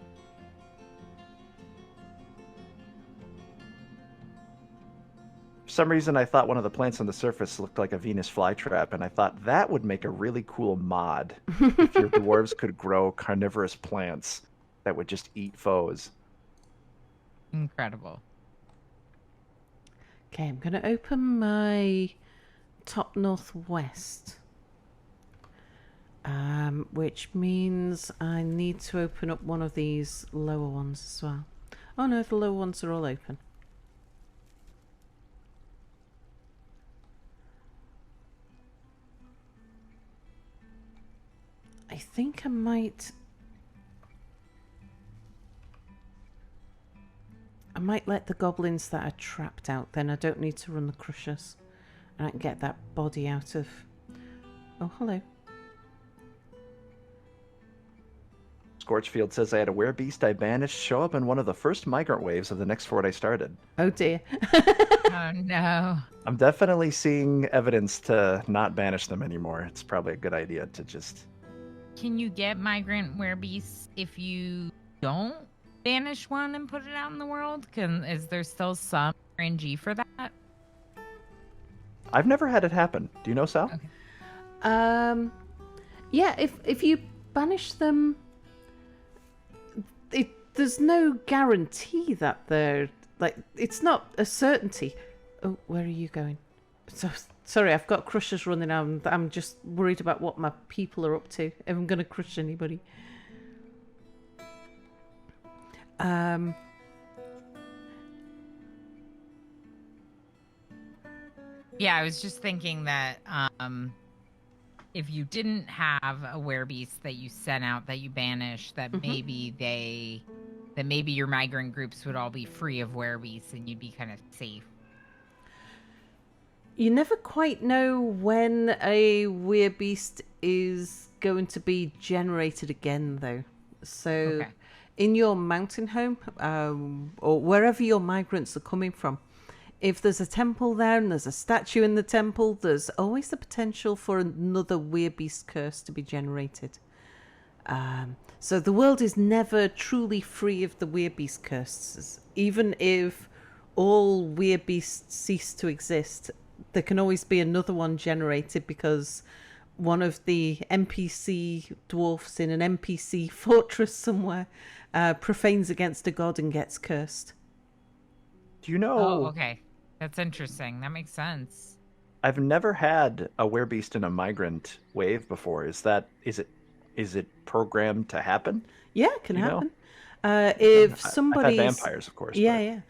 For some reason, I thought one of the plants on the surface looked like a Venus flytrap, and I thought that would make a really cool mod if your dwarves could grow carnivorous plants that would just eat foes. incredible. Okay, I'm going to open my top northwest, which means I need to open up one of these lower ones as well. Oh no, the lower ones are all open. I think I might let the goblins that are trapped out, then I don't need to run the crushers. And I can get that body out of... Oh, hello. Scorchfield says I had a werebeast I banished show up in one of the first migrant waves of the next fort I started. Oh, dear. Oh, no. I'm definitely seeing evidence to not banish them anymore. It's probably a good idea to just... Can you get migrant werebeasts if you don't banish one and put it out in the world? Is there still some RNG for that? I've never had it happen. Do you know, Sal? Okay. Yeah, if you banish them, there's no guarantee that they're like. It's not a certainty. Oh, where are you going? So sorry, I've got crushers running out. I'm just worried about what my people are up to. If I'm going to crush anybody. Yeah, I was just thinking that if you didn't have a werebeast that you sent out that you banished, that maybe your migrant groups would all be free of werebeasts and you'd be kind of safe. You never quite know when a werebeast is going to be generated again, though. So, in your mountain home, or wherever your migrants are coming from, if there's a temple there and there's a statue in the temple, there's always the potential for another werebeast curse to be generated. So the world is never truly free of the werebeast curses. Even if all werebeasts cease to exist, there can always be another one generated because one of the NPC dwarfs in an NPC fortress somewhere profanes against a god and gets cursed. Do you know... Oh, okay. That's interesting. That makes sense. I've never had a werebeast in a migrant wave before. Is it programmed to happen? Yeah, it can happen. If somebody's... I've had vampires, of course. Yeah.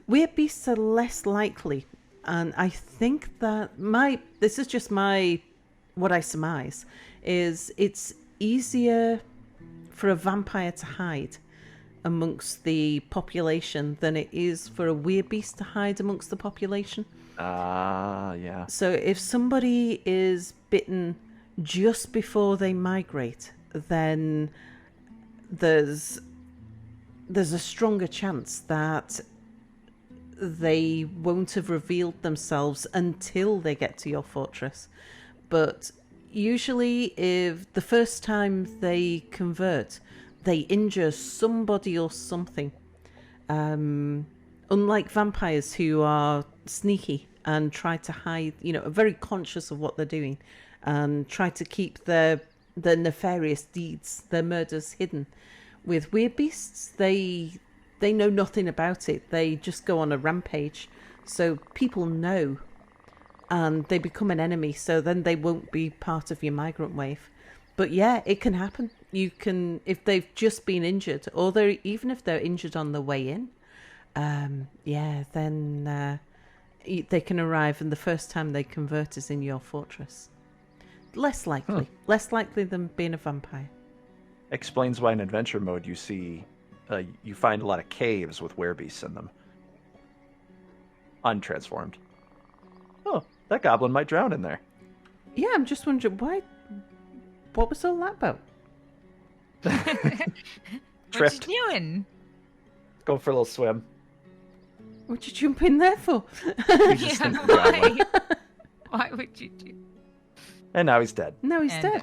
Werebeasts are less likely. And I think that this is just what I surmise, is it's easier for a vampire to hide amongst the population than it is for a werebeast to hide amongst the population. Yeah. So if somebody is bitten just before they migrate, then there's a stronger chance that they won't have revealed themselves until they get to your fortress. But usually if the first time they convert, they injure somebody or something. Unlike vampires who are sneaky and try to hide, are very conscious of what they're doing and try to keep their nefarious deeds, their murders hidden. With werebeasts, they know nothing about it. They just go on a rampage. So people know and they become an enemy. So then they won't be part of your migrant wave. But yeah, it can happen. You can, if they've just been injured, or even if they're injured on the way in, then they can arrive, and the first time they convert is in your fortress. Less likely. Less likely than being a vampire. Explains why in adventure mode you see, you find a lot of caves with werebeasts in them. Untransformed. Oh, that goblin might drown in there. Yeah, I'm just wondering why. What was all that about? What you doing? Go for a little swim. What'd you jump in there for? Why? Why would you do? And now he's dead. No, he's dead.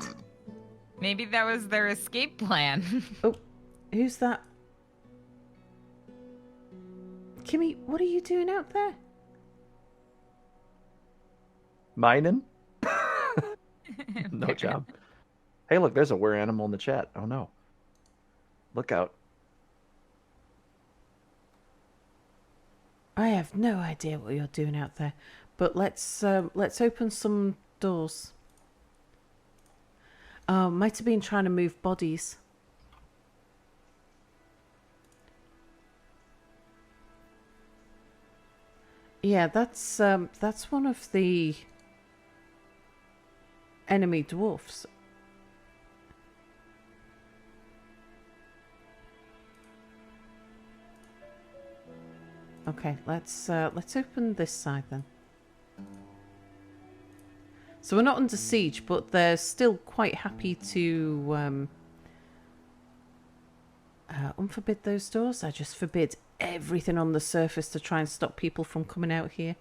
Maybe that was their escape plan. Oh, who's that? Kimmy, what are you doing out there? Mining? No job. Hey, look, there's a were animal in the chat. Oh, no. Look out. I have no idea what you're doing out there, but let's open some doors. Might have been trying to move bodies. Yeah, that's one of the enemy dwarfs. Okay, let's open this side then. So we're not under siege, but they're still quite happy to unforbid those doors. I just forbid everything on the surface to try and stop people from coming out here.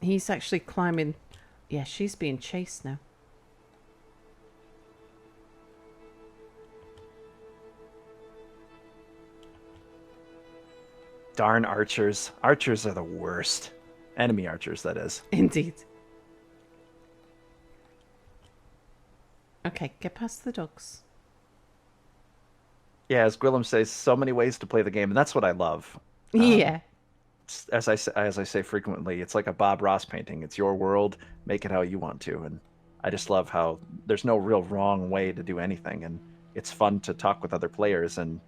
He's actually climbing. Yeah, she's being chased now. Darn archers. Archers are the worst. Enemy archers, that is. Indeed. Okay, get past the dogs. Yeah, as Gwillem says, so many ways to play the game, and that's what I love. Yeah. As I say frequently, it's like a Bob Ross painting. It's your world, make it how you want to. And I just love how there's no real wrong way to do anything, and it's fun to talk with other players, and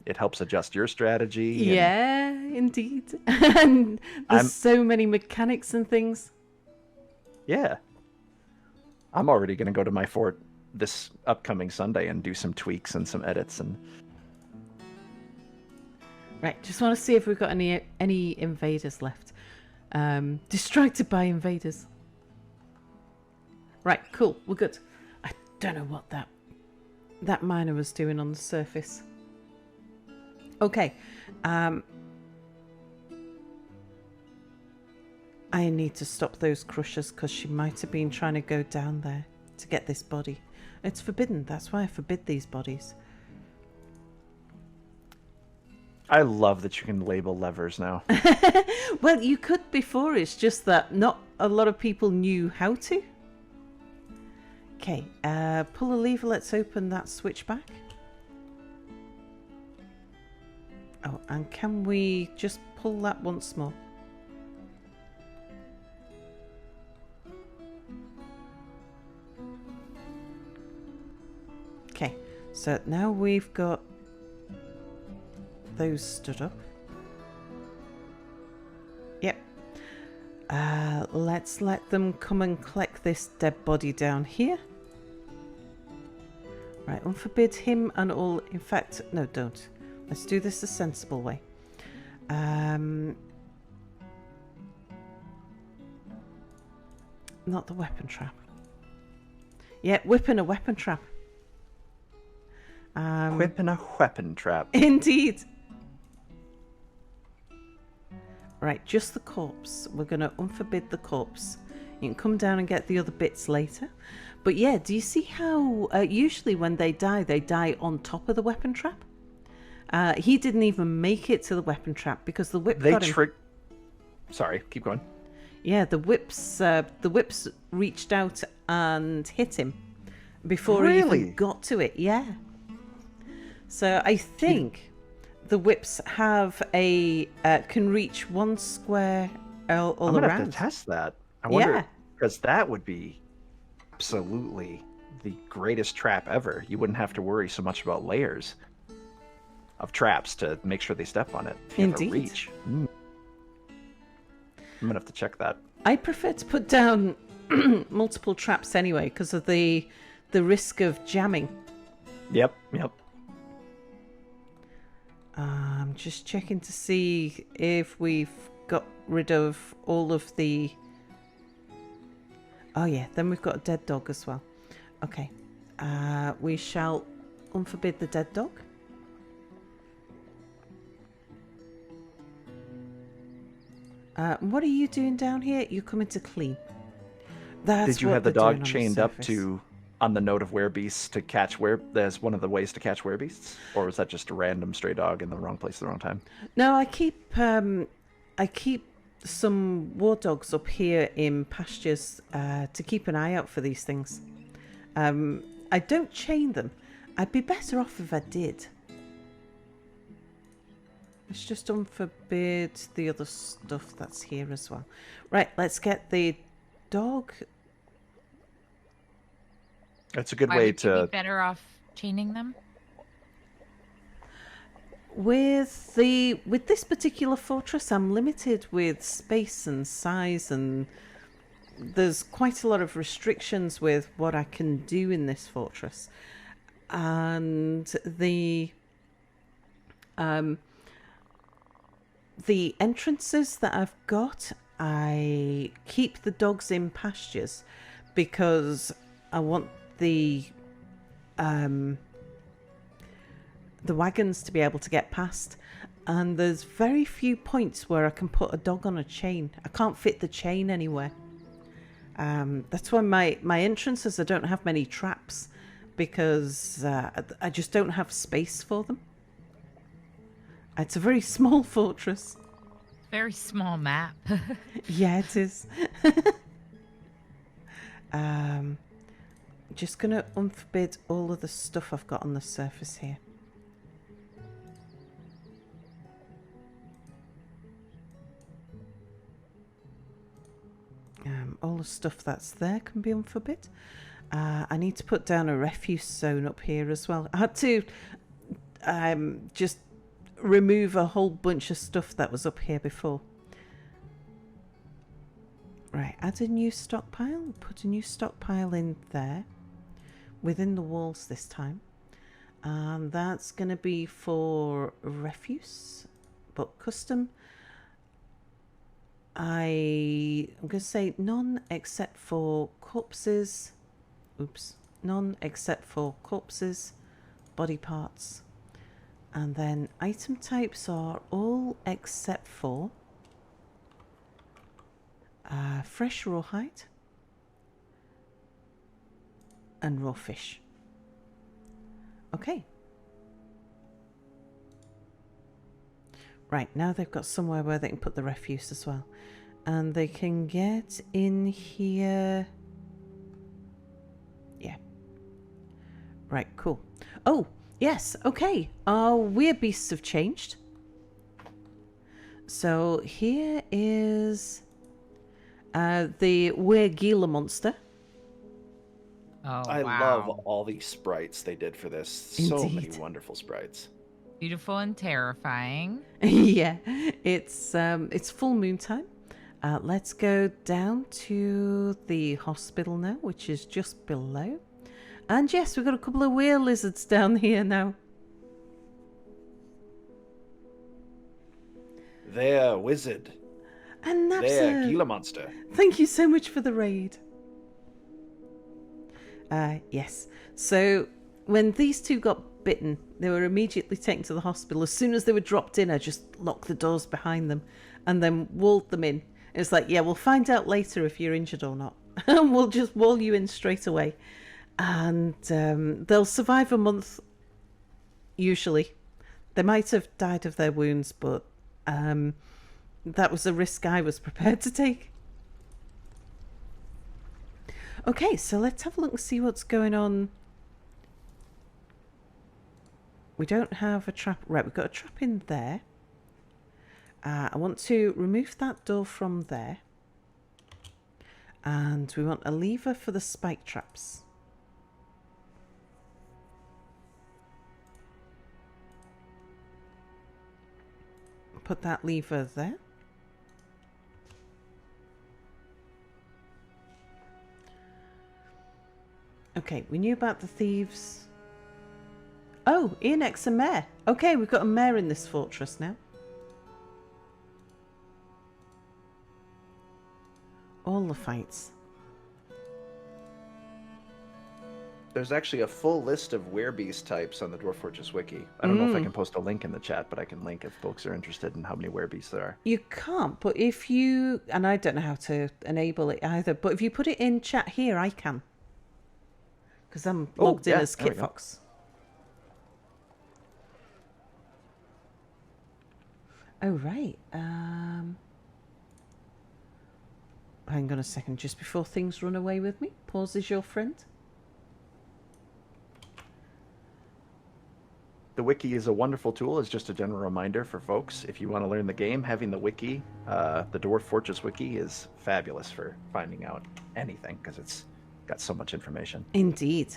it helps adjust your strategy. Yeah, indeed. And there's so many mechanics and things. Yeah. I'm already going to go to my fort this upcoming Sunday and do some tweaks and some edits. And right, just want to see if we've got any invaders left. Distracted by invaders. Right, cool, we're good. I don't know what that miner was doing on the surface. Okay, I need to stop those crushers because she might have been trying to go down there to get this body. It's forbidden, that's why I forbid these bodies. I love that you can label levers now. Well, you could before, it's just that not a lot of people knew how to. Okay, pull a lever, let's open that switch back. Oh, and can we just pull that once more? Okay, so now we've got those stood up. Yep. Let's let them come and collect this dead body down here. Right, unforbid him and all. In fact, no, don't. Let's do this a sensible way. Not the weapon trap. Yeah, whipping a weapon trap. Whipping a weapon trap. Indeed. Right, just the corpse. We're going to unforbid the corpse. You can come down and get the other bits later. But yeah, do you see how usually when they die on top of the weapon trap? He didn't even make it to the weapon trap because the whip got him. Sorry, keep going. Yeah, the whips reached out and hit him before he even got to it. Yeah. So I think the whips have can reach one square all I'm gonna around. have to test that. I wonder, because that would be absolutely the greatest trap ever. You wouldn't have to worry so much about layers of traps to make sure they step on it. If you Indeed. have a reach. I'm gonna have to check that. I prefer to put down multiple traps anyway because of the risk of jamming. Yep. I'm just checking to see if we've got rid of all of the... Oh yeah, then we've got a dead dog as well. Okay. We shall unforbid the dead dog. What are you doing down here? You're coming to clean. Did you have the dog chained up to... on the note of werebeasts to catch there's one of the ways to catch werebeasts, or was that just a random stray dog in the wrong place at the wrong time? No, I keep some war dogs up here in pastures to keep an eye out for these things. I don't chain them. I'd be better off if I did. Let's just unforbid the other stuff that's here as well. Right, let's get the dog. That's a good Why way would to... you be better off chaining them? With this particular fortress, I'm limited with space and size, and there's quite a lot of restrictions with what I can do in this fortress. And the entrances that I've got, I keep the dogs in pastures because I want the wagons to be able to get past. And there's very few points where I can put a dog on a chain. I can't fit the chain anywhere. That's why my entrances, I don't have many traps, because I just don't have space for them. It's a very small fortress. Very small map. Yeah, it is. Just gonna unforbid all of the stuff I've got on the surface here. All the stuff that's there can be unforbid. I need to put down a refuse zone up here as well. I had to just remove a whole bunch of stuff that was up here before. Right, add a new stockpile. Put a new stockpile in there. Within the walls this time. And that's going to be for refuse, but custom. I'm going to say none except for corpses. Oops. None except for corpses, body parts. And then item types are all except for fresh rawhide and raw fish. Okay. Right, now they've got somewhere where they can put the refuse as well. And they can get in here. Yeah. Right, cool. Oh, yes, okay. Our Werebeasts have changed. So here is the Weregila monster. Oh, I wow. love all these sprites they did for this. So many Indeed. wonderful sprites. Beautiful and terrifying. Yeah, it's full moon time. Let's go down to the hospital now, which is just below. And yes, we've got a couple of were lizards down here now. They're wizard. And They're Napsa, Gila monster. thank you so much for the raid. Yes, so when these two got bitten, they were immediately taken to the hospital. As soon as they were dropped in, I just locked the doors behind them and then walled them in. It's like, yeah, we'll find out later if you're injured or not. And we'll just wall you in straight away. And they'll survive a month, usually. They might have died of their wounds, but that was a risk I was prepared to take. Okay, so let's have a look and see what's going on. We don't have a trap. Right, we've got a trap in there. I want to remove that door from there. And we want a lever for the spike traps. Put that lever there. Okay, we knew about the thieves. Oh, Eonex a mare. Okay, we've got a mare in this fortress now. All the fights. There's actually a full list of Werebeast types on the Dwarf Fortress wiki. I don't know if I can post a link in the chat, but I can link if folks are interested in how many Werebeasts there are. You can't, but if you... And I don't know how to enable it either, but if you put it in chat here, I can. Because I'm logged in as KitFox. Oh, right. Hang on a second. Just before things run away with me. Pause is your friend. The wiki is a wonderful tool. It's just a general reminder for folks. If you want to learn the game, having the wiki, the Dwarf Fortress wiki, is fabulous for finding out anything because it's got so much information. Indeed.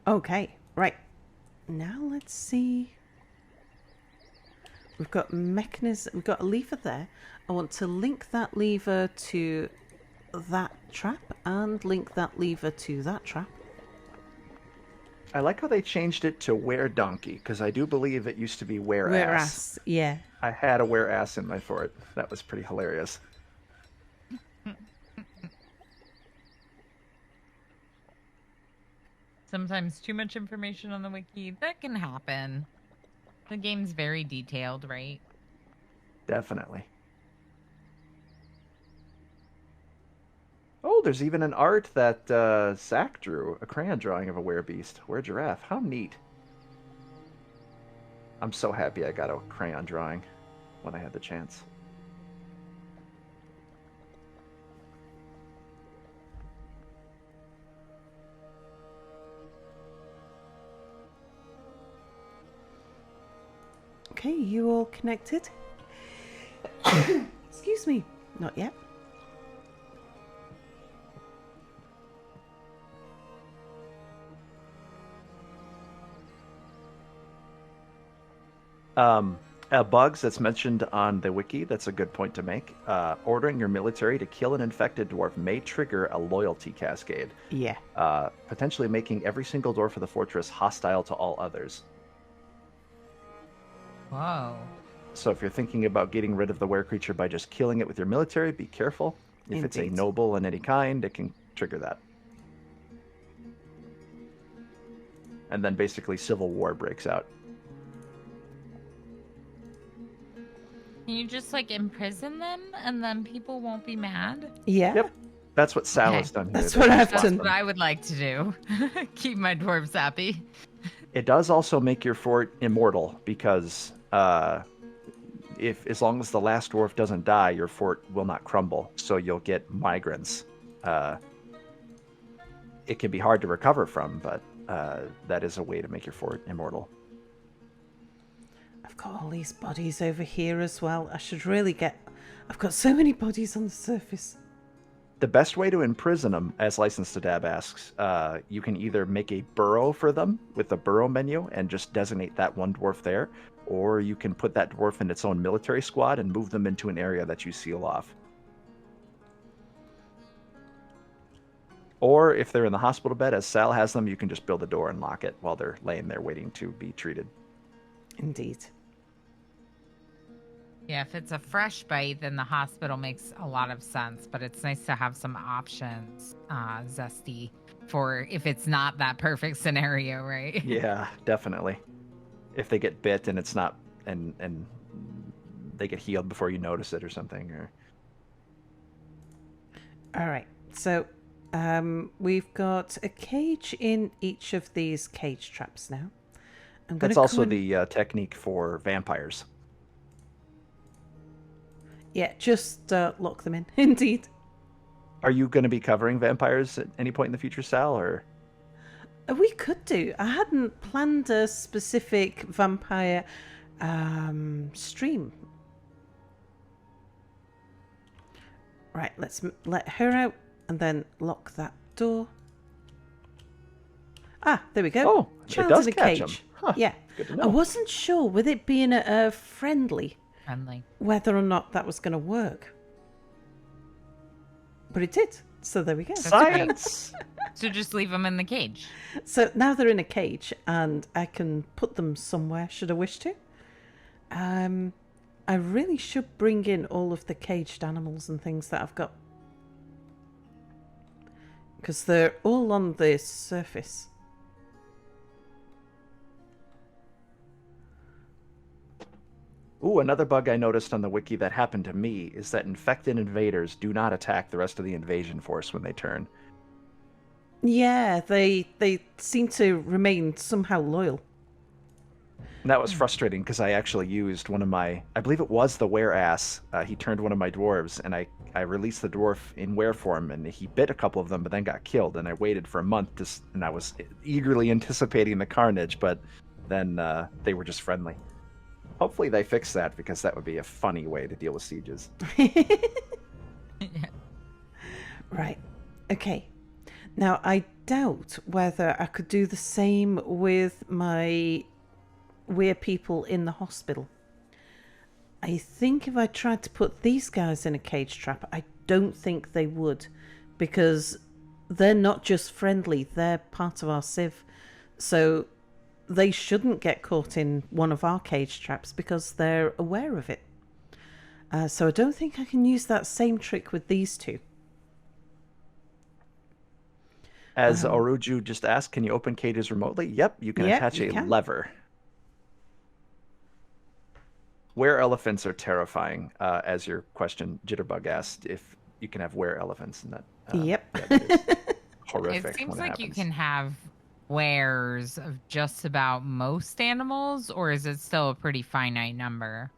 Okay, right. Now let's see. We've got mechanism. We've got a lever there. I want to link that lever to that trap and link that lever to that trap. I like how they changed it to Were Donkey, because I do believe it used to be Were Ass. Whereas, yeah. I had a Were Ass in my fort. That was pretty hilarious. Sometimes too much information on the wiki. That can happen. The game's very detailed, right? Definitely. Oh, there's even an art that Zach drew, a crayon drawing of a Werebeast. Weregiraffe. How neat. I'm so happy I got a crayon drawing when I had the chance. Okay, you all connected? Excuse me. Not yet. Bugs that's mentioned on the wiki, that's a good point to make. Ordering your military to kill an infected dwarf may trigger a loyalty cascade. Yeah. Potentially making every single dwarf of the fortress hostile to all others. Whoa. So if you're thinking about getting rid of the were creature by just killing it with your military, be careful. If it's a Indeed. noble in any kind, it can trigger that. And then basically civil war breaks out. Can you just like imprison them and then people won't be mad? Yeah. Yep. That's what Sal Okay. has done here. That's They what just I've lost done. What them. I would like to do. Keep my dwarves happy. It does also make your fort immortal because if as long as the last dwarf doesn't die, your fort will not crumble. So you'll get migrants. It can be hard to recover from, but that is a way to make your fort immortal. I've got all these bodies over here as well. I should really get... I've got so many bodies on the surface. The best way to imprison them, as License to Dab asks, you can either make a burrow for them with the burrow menu and just designate that one dwarf there, or you can put that dwarf in its own military squad and move them into an area that you seal off. Or if they're in the hospital bed, as Sal has them, you can just build a door and lock it while they're laying there waiting to be treated. Indeed. Yeah, if it's a fresh bite, then the hospital makes a lot of sense. But it's nice to have some options, Zesty, for if it's not that perfect scenario, right? Yeah, definitely. If they get bit and it's not, and they get healed before you notice it or something. Or All right. So we've got a cage in each of these cage traps now. I'm gonna that's also come and- the technique for vampires. Yeah, just lock them in. Indeed. Are you going to be covering vampires at any point in the future, Sal, or? We could do. I hadn't planned a specific vampire stream. Right, let's let her out and then lock that door. Ah, there we go. Oh, Child it does in a catch cage. 'em. Huh, Yeah. good to I know. wasn't sure with it being a friendly Friendly. whether or not that was going to work. But it did. So there we go. Science! So just leave them in the cage. So now they're in a cage and I can put them somewhere should I wish to. I really should bring in all of the caged animals and things that I've got. Because they're all on the surface. Ooh, another bug I noticed on the wiki that happened to me is that infected invaders do not attack the rest of the invasion force when they turn. Yeah, they seem to remain somehow loyal. And that was frustrating because I actually used one of my, I believe it was the Wereass. He turned one of my dwarves, and I released the dwarf in were form, and he bit a couple of them, but then got killed. And I waited for a month, and I was eagerly anticipating the carnage, but then they were just friendly. Hopefully they fix that, because that would be a funny way to deal with sieges. Right. Okay. Now, I doubt whether I could do the same with my weird people in the hospital. I think if I tried to put these guys in a cage trap, I don't think they would, because they're not just friendly, they're part of our civ. So they shouldn't get caught in one of our cage traps because they're aware of it. So I don't think I can use that same trick with these two. As Oruju just asked, can you open cages remotely? Yep, you can attach a lever. Were elephants are terrifying, as your question, Jitterbug asked, if you can have were elephants in that. Yep. Yeah, that is horrific. It seems when like happens. you can have wares of just about most animals, or is it still a pretty finite number?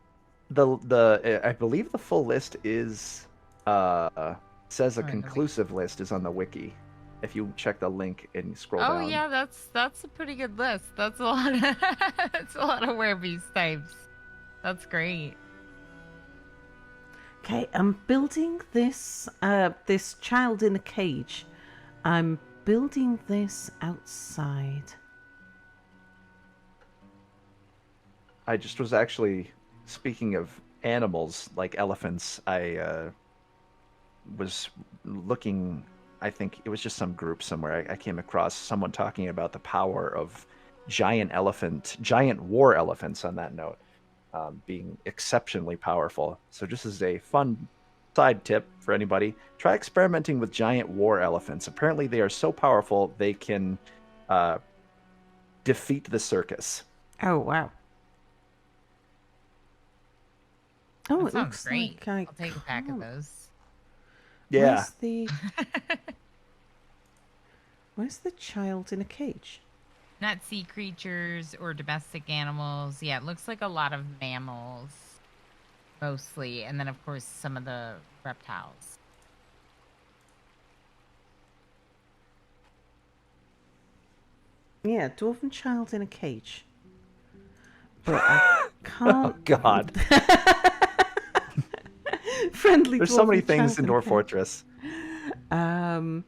I believe the full list is says a conclusive list is on the wiki. If you check the link and scroll down. Oh yeah, that's a pretty good list. That's a lot of that's a lot of Werebeast types. That's great. Okay, I'm building this this child in a cage. I'm building this outside. I just was actually, speaking of animals like elephants, I was looking, I think it was just some group somewhere. I came across someone talking about the power of giant war elephants on that note, being exceptionally powerful. So just as a fun side tip for anybody, try experimenting with giant war elephants. Apparently they are so powerful they can defeat the circus. Oh, wow. Oh, That it sounds looks great. like I'll take a pack of those. Yeah. Where's the child in a cage? Not sea creatures or domestic animals. Yeah, it looks like a lot of mammals, mostly. And then, of course, some of the reptiles. Yeah, dwarven child in a cage. But I can't... Oh, God. Friendly. There's so many things in Dwarf Fortress. That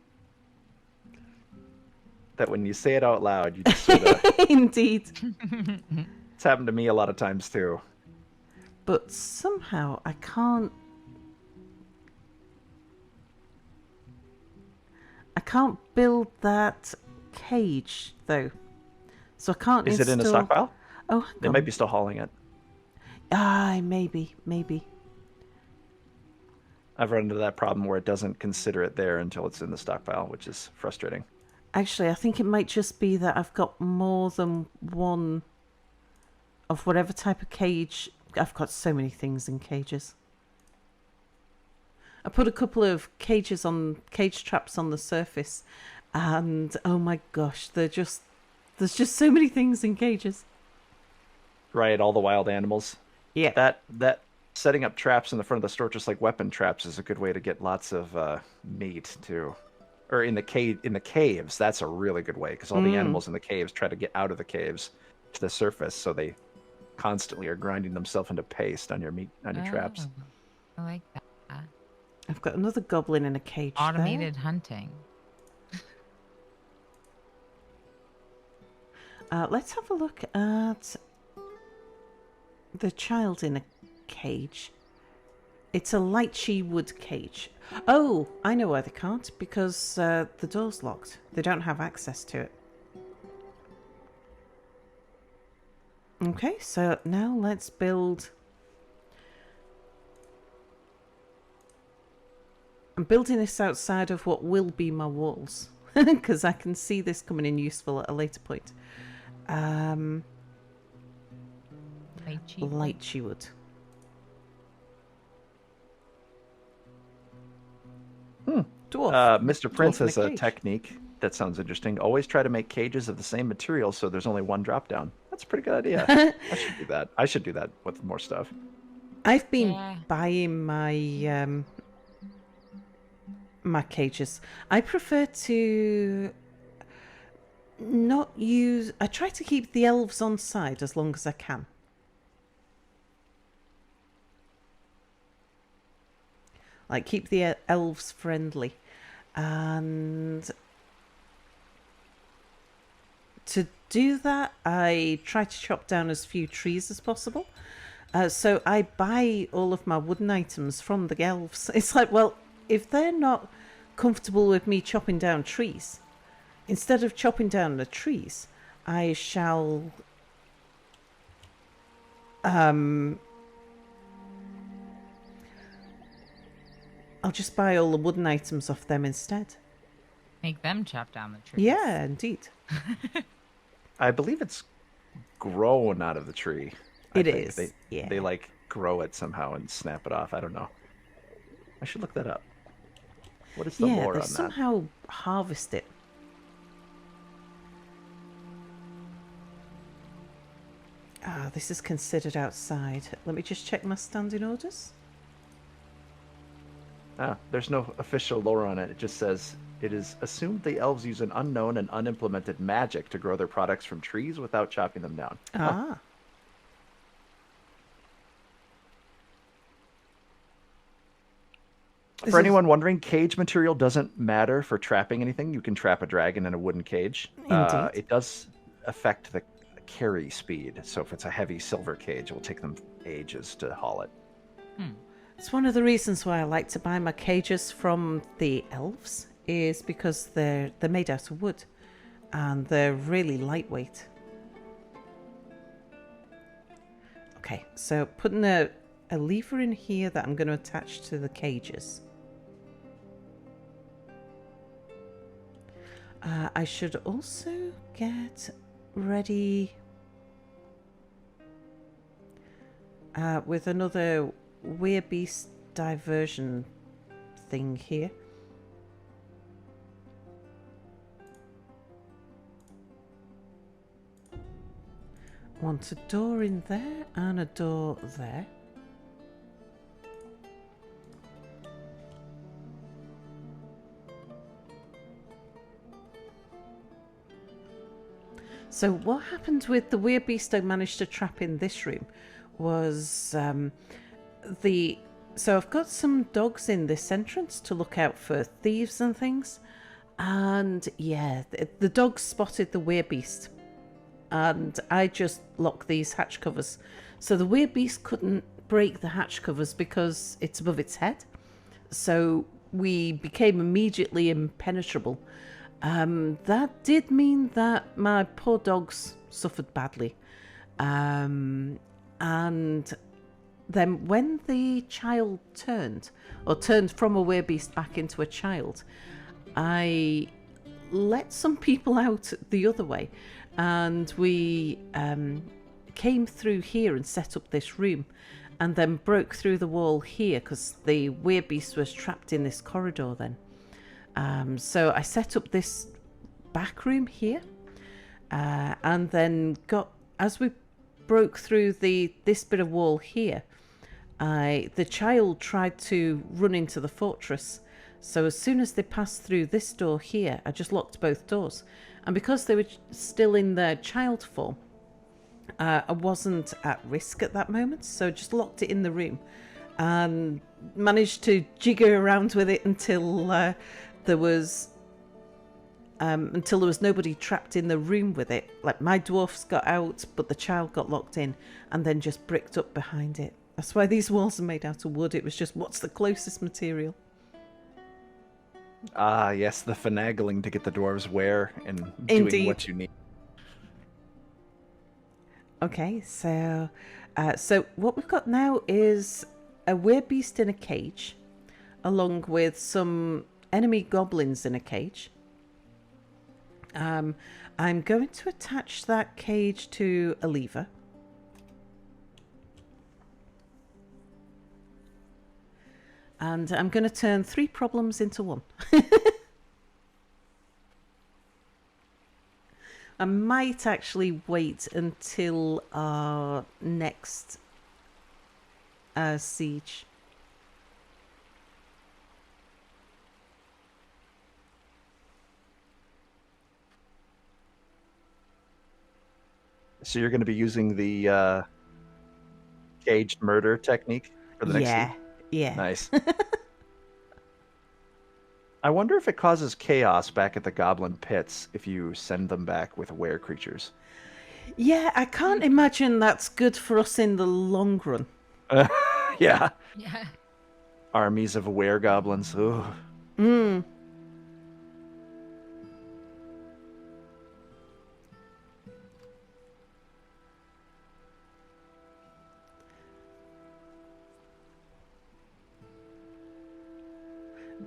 when you say it out loud, you just sort of... Indeed. It's happened to me a lot of times, too. But somehow I can't... build that cage, though. So I can't Is it in a stockpile? Oh, hang They on. might be still hauling it. Maybe. I've run into that problem where it doesn't consider it there until it's in the stockpile, which is frustrating. Actually, I think it might just be that I've got more than one of whatever type of cage. I've got so many things in cages. I put a couple of cage traps on the surface, and oh my gosh, there's just so many things in cages. Right, all the wild animals. Yeah. That setting up traps in the front of the store, just like weapon traps, is a good way to get lots of meat too. Or in the caves, that's a really good way, because all the animals in the caves try to get out of the caves to the surface, so they constantly are grinding themselves into paste on your traps. I like that. I've got another goblin in a cage. Automated hunting. Let's have a look at the child in a cage. It's a lychee wood cage. Oh, I know why they can't. Because the door's locked. They don't have access to it. Okay, so now let's build... I'm building this outside of what will be my walls. Because I can see this coming in useful at a later point. Lychee wood. Dwarf. Mr. Prince has a technique that sounds interesting. Always try to make cages of the same material so there's only one drop down. That's a pretty good idea. I should do that. I should do that with more stuff. I've been buying my my cages. I prefer to not use... I try to keep the elves on side as long as I can. Like, keep the elves friendly. And to do that, I try to chop down as few trees as possible. So I buy all of my wooden items from the elves. It's like, well, if they're not comfortable with me chopping down trees, instead of chopping down the trees, I shall I'll just buy all the wooden items off them instead. Make them chop down the trees. Yeah, indeed. I believe it's grown out of the tree. It is. They like grow it somehow and snap it off. I don't know. I should look that up. What is the lore on that? Somehow harvest it. Ah, this is considered outside. Let me just check my standing orders. Ah, there's no official lore on it. It just says it is assumed the elves use an unknown and unimplemented magic to grow their products from trees without chopping them down. Ah. Huh. For anyone wondering, cage material doesn't matter for trapping anything. You can trap a dragon in a wooden cage. Indeed. It does affect the carry speed. So if it's a heavy silver cage, it will take them ages to haul it. It's one of the reasons why I like to buy my cages from the elves, is because they're made out of wood and they're really lightweight. Okay, so putting a lever in here that I'm going to attach to the cages. I should also get ready with another Werebeast diversion thing here. Want a door in there and a door there. So what happened with the Werebeast I managed to trap in this room was so I've got some dogs in this entrance to look out for thieves and things, and yeah, the dogs spotted the Werebeast, and I just locked these hatch covers, so the Werebeast couldn't break the hatch covers because it's above its head, so we became immediately impenetrable. That did mean that my poor dogs suffered badly. And then when the child turned from a Werebeast back into a child, I let some people out the other way, and we came through here and set up this room, and then broke through the wall here because the Werebeast was trapped in this corridor then. So I set up this back room here, and then as we broke through this bit of wall here, the child tried to run into the fortress. So as soon as they passed through this door here, I just locked both doors, and because they were still in their child form, I wasn't at risk at that moment, so just locked it in the room and managed to jigger around with it until there was nobody trapped in the room with it. Like, my dwarfs got out, but the child got locked in and then just bricked up behind it. That's why these walls are made out of wood. It was just, what's the closest material? Ah, yes, the finagling to get the dwarves where and doing Indeed. what you need. Okay, so what we've got now is a Werebeast in a cage, along with some enemy goblins in a cage. I'm going to attach that cage to a lever. And I'm going to turn 3 problems into 1. I might actually wait until our next siege. So you're going to be using the caged murder technique for the next scene? Yeah. Nice. I wonder if it causes chaos back at the goblin pits if you send them back with were creatures. Yeah, I can't imagine that's good for us in the long run. Yeah. Yeah. Armies of were goblins. Ooh.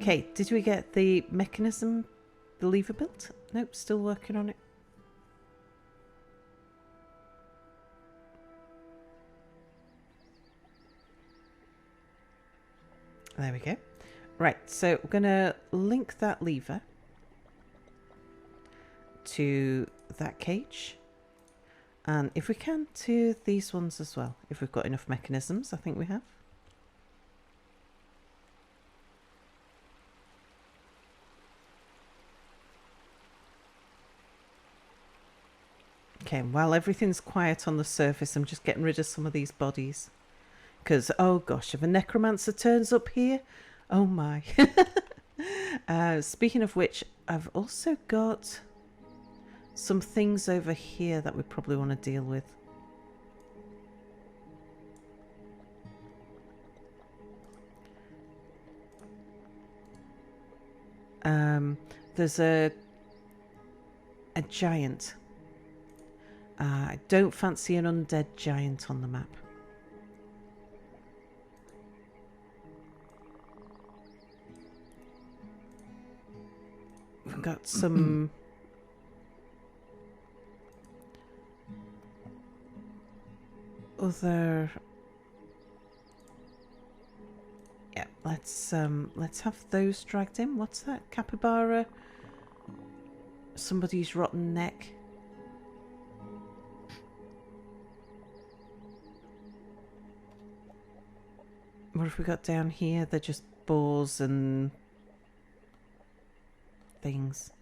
Okay, did we get the mechanism, the lever built? Nope, still working on it. There we go. Right, so we're going to link that lever to that cage. And if we can, to these ones as well. If we've got enough mechanisms, I think we have. Okay, while everything's quiet on the surface, I'm just getting rid of some of these bodies. Because, oh gosh, if a necromancer turns up here, oh my. Speaking of which, I've also got some things over here that we probably want to deal with. There's a giant. I don't fancy an undead giant on the map. We've got some other. Yeah, let's have those dragged in. What's that? Capybara? Somebody's rotten neck. What have we got down here? They're just boars and things.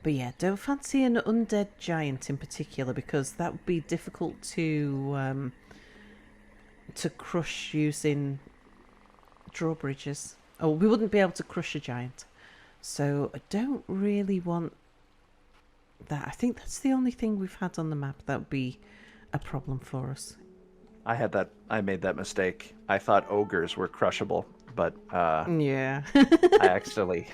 But yeah, don't fancy an undead giant in particular, because that would be difficult to crush using drawbridges. Oh, we wouldn't be able to crush a giant. So I don't really want that. I think that's the only thing we've had on the map that would be a problem for us. I made that mistake. I thought ogres were crushable, but yeah. I actually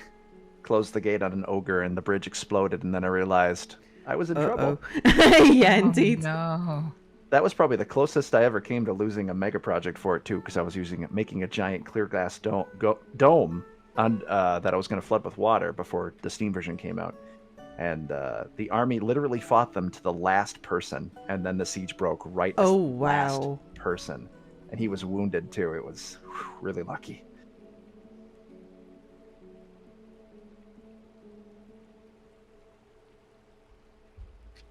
closed the gate on an ogre and the bridge exploded, and then I realized I was in trouble. Yeah, indeed. No. That was probably the closest I ever came to losing a mega project for it too, because I was making a giant clear glass dome on that I was going to flood with water before the Steam version came out. And the army literally fought them to the last person, and then the siege broke right as the last person. And he was wounded too. It was really lucky.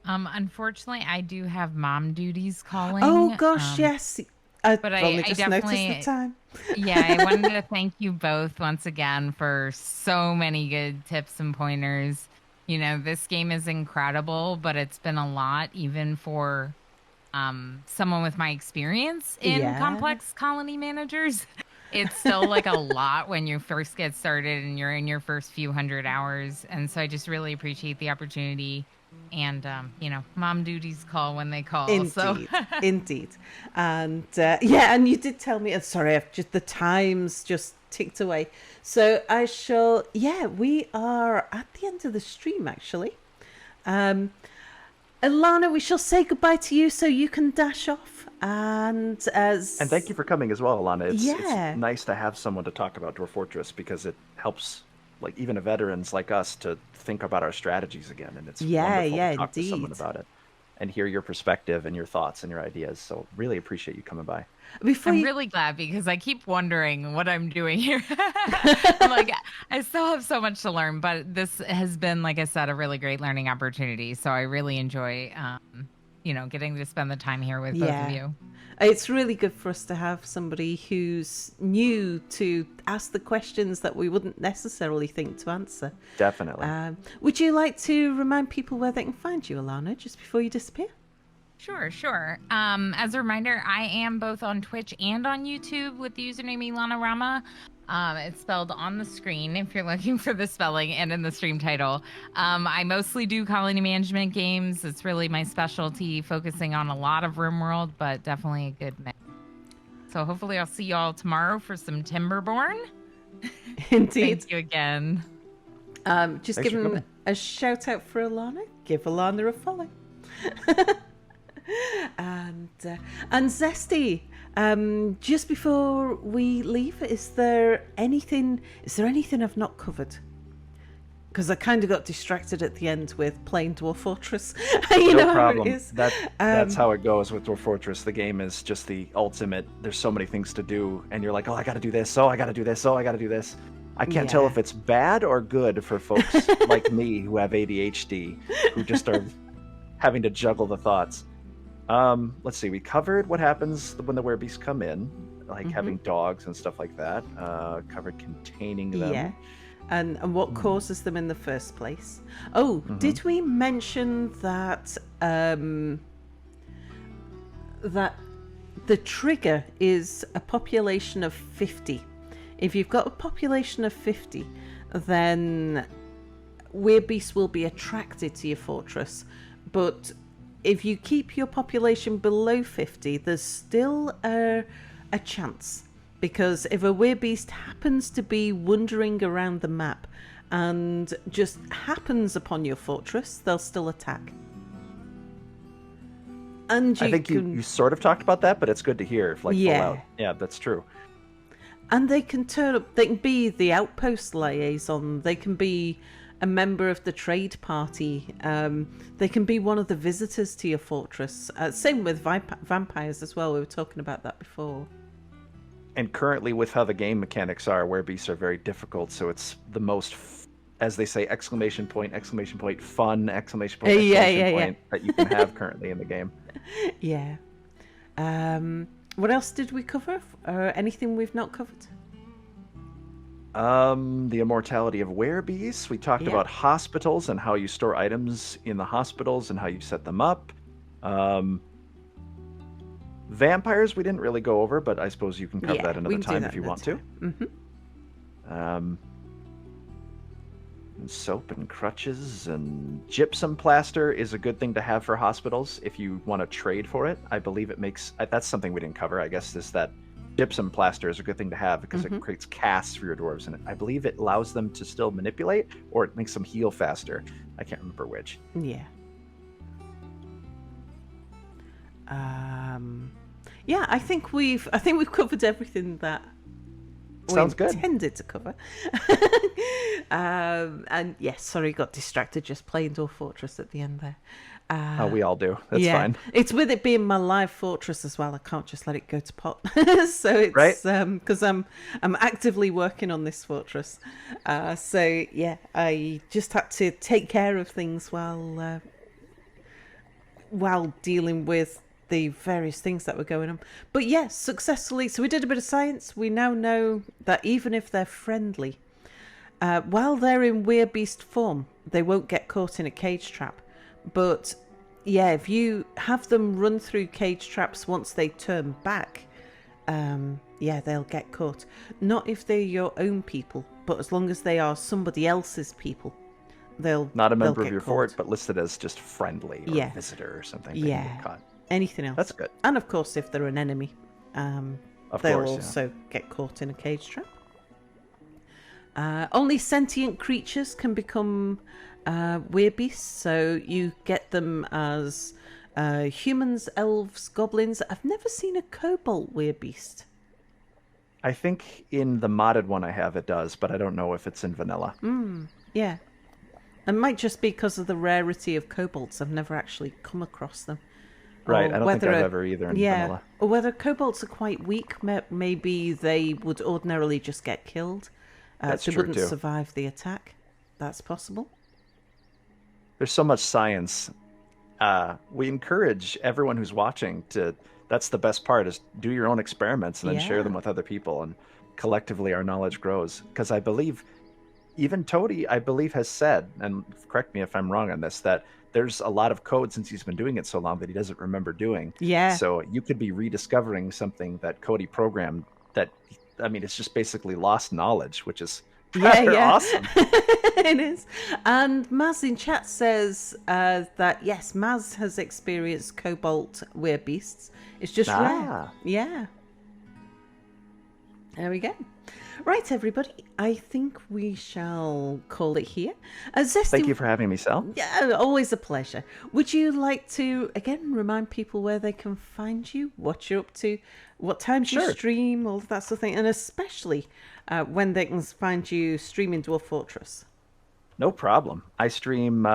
Unfortunately, I do have mom duties calling. Oh gosh, yes. But I just definitely noticed the time. Yeah, I wanted to thank you both once again for so many good tips and pointers. You know, this game is incredible, but it's been a lot even for someone with my experience in complex colony managers. It's still like a lot when you first get started and you're in your first few hundred hours. And so I just really appreciate the opportunity. And, you know, mom duties call when they call. Indeed, so. Indeed. And yeah, and you did tell me, sorry, the time's just ticked away. So I shall, we are at the end of the stream, actually. Elana, we shall say goodbye to you so you can dash off. And thank you for coming as well, Elana. It's nice to have someone to talk about Dwarf Fortress, because it helps, like, even veterans like us to think about our strategies again. And it's wonderful to talk to someone about it and hear your perspective and your thoughts and your ideas. So really appreciate you coming by. I'm really glad, because I keep wondering what I'm doing here. I'm like, I still have so much to learn, but this has been, like I said, a really great learning opportunity. So I really enjoy, you know, getting to spend the time here with both of you. It's really good for us to have somebody who's new to ask the questions that we wouldn't necessarily think to answer. Definitely. Would you like to remind people where they can find you, Elana, just before you disappear? Sure. As a reminder, I am both on Twitch and on YouTube with the username ElanaOrama. It's spelled on the screen if you're looking for the spelling, and in the stream title. I mostly do colony management games. It's really my specialty, focusing on a lot of RimWorld, but definitely a good mix. So hopefully I'll see you all tomorrow for some Timberborn. Indeed. Thank you again. Just give him a shout out for Elana. Give Elana a follow. And Zesty, Just before we leave, is there anything I've not covered? Because I kind of got distracted at the end with playing Dwarf Fortress. You know problem. How it is. That's how it goes with Dwarf Fortress. The game is just the ultimate. There's so many things to do, and you're like, oh, I got to do this. Oh, I got to do this. Oh, I got to do this. I can't tell if it's bad or good for folks like me who have ADHD, who just are having to juggle the thoughts. Let's see. We covered what happens when the Werebeasts come in, like having dogs and stuff like that. Covered containing them. Yeah. And what causes them in the first place. Oh, did we mention that that the trigger is a population of 50? If you've got a population of 50, then Werebeasts will be attracted to your fortress. But if you keep your population below 50, there's still a chance. Because if a Werebeast happens to be wandering around the map and just happens upon your fortress, they'll still attack. And I think you sort of talked about that, but it's good to hear. Full out. Yeah, that's true. And they can turn up. They can be the outpost liaison. They can be a member of the trade party. They can be one of the visitors to your fortress. Same with vampires as well. We were talking about that before. And currently, with how the game mechanics are, Werebeasts are very difficult. So it's the most, as they say, exclamation point, fun, exclamation point, point that you can have currently in the game. Yeah. What else did we cover? Anything we've not covered? The immortality of Werebeasts. We talked about hospitals and how you store items in the hospitals and how you set them up. Vampires we didn't really go over, but I suppose you can cover that another time if you want to. And soap and crutches and gypsum plaster is a good thing to have for hospitals if you want to trade for it. I believe it makes... That's something we didn't cover, I guess, is that gypsum plaster is a good thing to have because it creates casts for your dwarves, and I believe it allows them to still manipulate, or it makes them heal faster. I can't remember which. Yeah. Yeah, I think we've covered everything that Sounds we good. Intended to cover. And yes, sorry, got distracted just playing Dwarf Fortress at the end there. We all do. That's fine. It's with it being my live fortress as well. I can't just let it go to pot. So it's because I'm actively working on this fortress. So yeah, I just had to take care of things while dealing with the various things that were going on. But yes, successfully. So we did a bit of science. We now know that even if they're friendly, while they're in Werebeast form, they won't get caught in a cage trap. But yeah, if you have them run through cage traps once they turn back, they'll get caught. Not if they're your own people, but as long as they are somebody else's people, they'll not a member of your caught. fort, but listed as just friendly or a visitor or something. They can get caught. Anything else. That's good. And of course, if they're an enemy, they'll also get caught in a cage trap. Only sentient creatures can become Werebeasts, so you get them as humans, elves, goblins. I've never seen a kobold Werebeast. I think in the modded one I have it does, but I don't know if it's in vanilla. Yeah. It might just be because of the rarity of kobolds. I've never actually come across them. Right, I don't think I've ever either in vanilla. Or whether kobolds are quite weak, maybe they would ordinarily just get killed. They wouldn't survive the attack. That's possible. There's so much science. We encourage everyone who's watching to... That's the best part, is do your own experiments and then share them with other people. And collectively our knowledge grows. Because I believe, even Toady, has said, and correct me if I'm wrong on this, that there's a lot of code since he's been doing it so long that he doesn't remember doing. Yeah. So you could be rediscovering something that Cody programmed that, I mean, it's just basically lost knowledge, which is awesome. It is. And Maz in chat says that, yes, Maz has experienced Cobalt Werebeasts. It's just rare. Yeah. There we go. Right, everybody. I think we shall call it here. Zesty, Thank you for having me, Sal. Yeah, always a pleasure. Would you like to, again, remind people where they can find you, what you're up to, what times you stream, all of that sort of thing, and especially when they can find you streaming Dwarf Fortress? No problem. I stream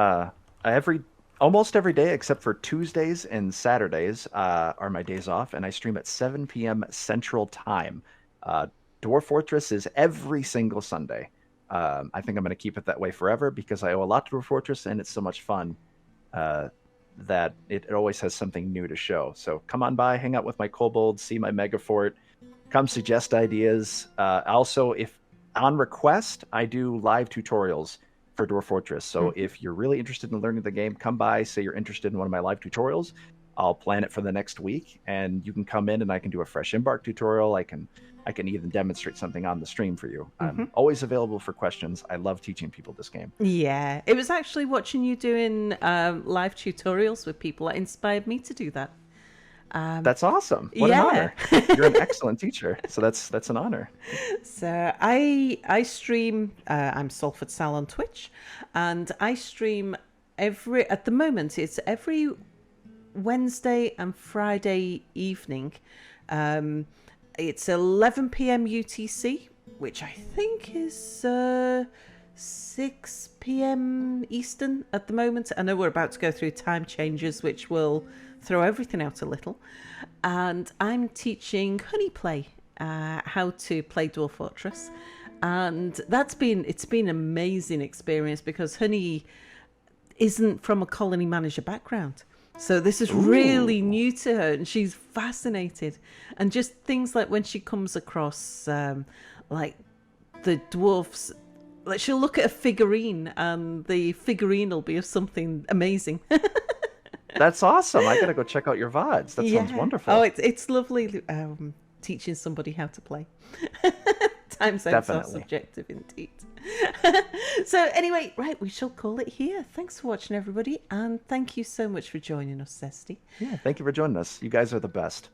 almost every day except for Tuesdays and Saturdays are my days off, and I stream at 7 p.m. Central Time. Dwarf Fortress is every single Sunday. I think I'm going to keep it that way forever because I owe a lot to Dwarf Fortress, and it's so much fun that it always has something new to show. So come on by, hang out with my kobolds, see my megafort, come suggest ideas. Also, if on request, I do live tutorials for Dwarf Fortress. So if you're really interested in learning the game, come by, say you're interested in one of my live tutorials. I'll plan it for the next week, and you can come in and I can do a fresh embark tutorial. I can even demonstrate something on the stream for you. I'm always available for questions. I love teaching people this game. Yeah, it was actually watching you doing live tutorials with people that inspired me to do that. That's awesome. What an honor. You're an excellent teacher, so that's an honor. So I stream, I'm Salford Sal on Twitch, and I stream at the moment, it's every Wednesday and Friday evening. It's 11 p.m. UTC, which I think is 6 p.m. Eastern at the moment. I know we're about to go through time changes, which will throw everything out a little. And I'm teaching Honey Play, how to play Dwarf Fortress. And it's been an amazing experience because Honey isn't from a colony manager background. So this is really new to her, and she's fascinated. And just things like when she comes across like the dwarfs, like she'll look at a figurine and the figurine will be of something amazing. That's awesome. I gotta go check out your VODs. That sounds wonderful. Oh, it's lovely teaching somebody how to play. Time zones are subjective indeed. So anyway, right, we shall call it here. Thanks for watching, everybody, and thank you so much for joining us, Zesty. Yeah, thank you for joining us. You guys are the best.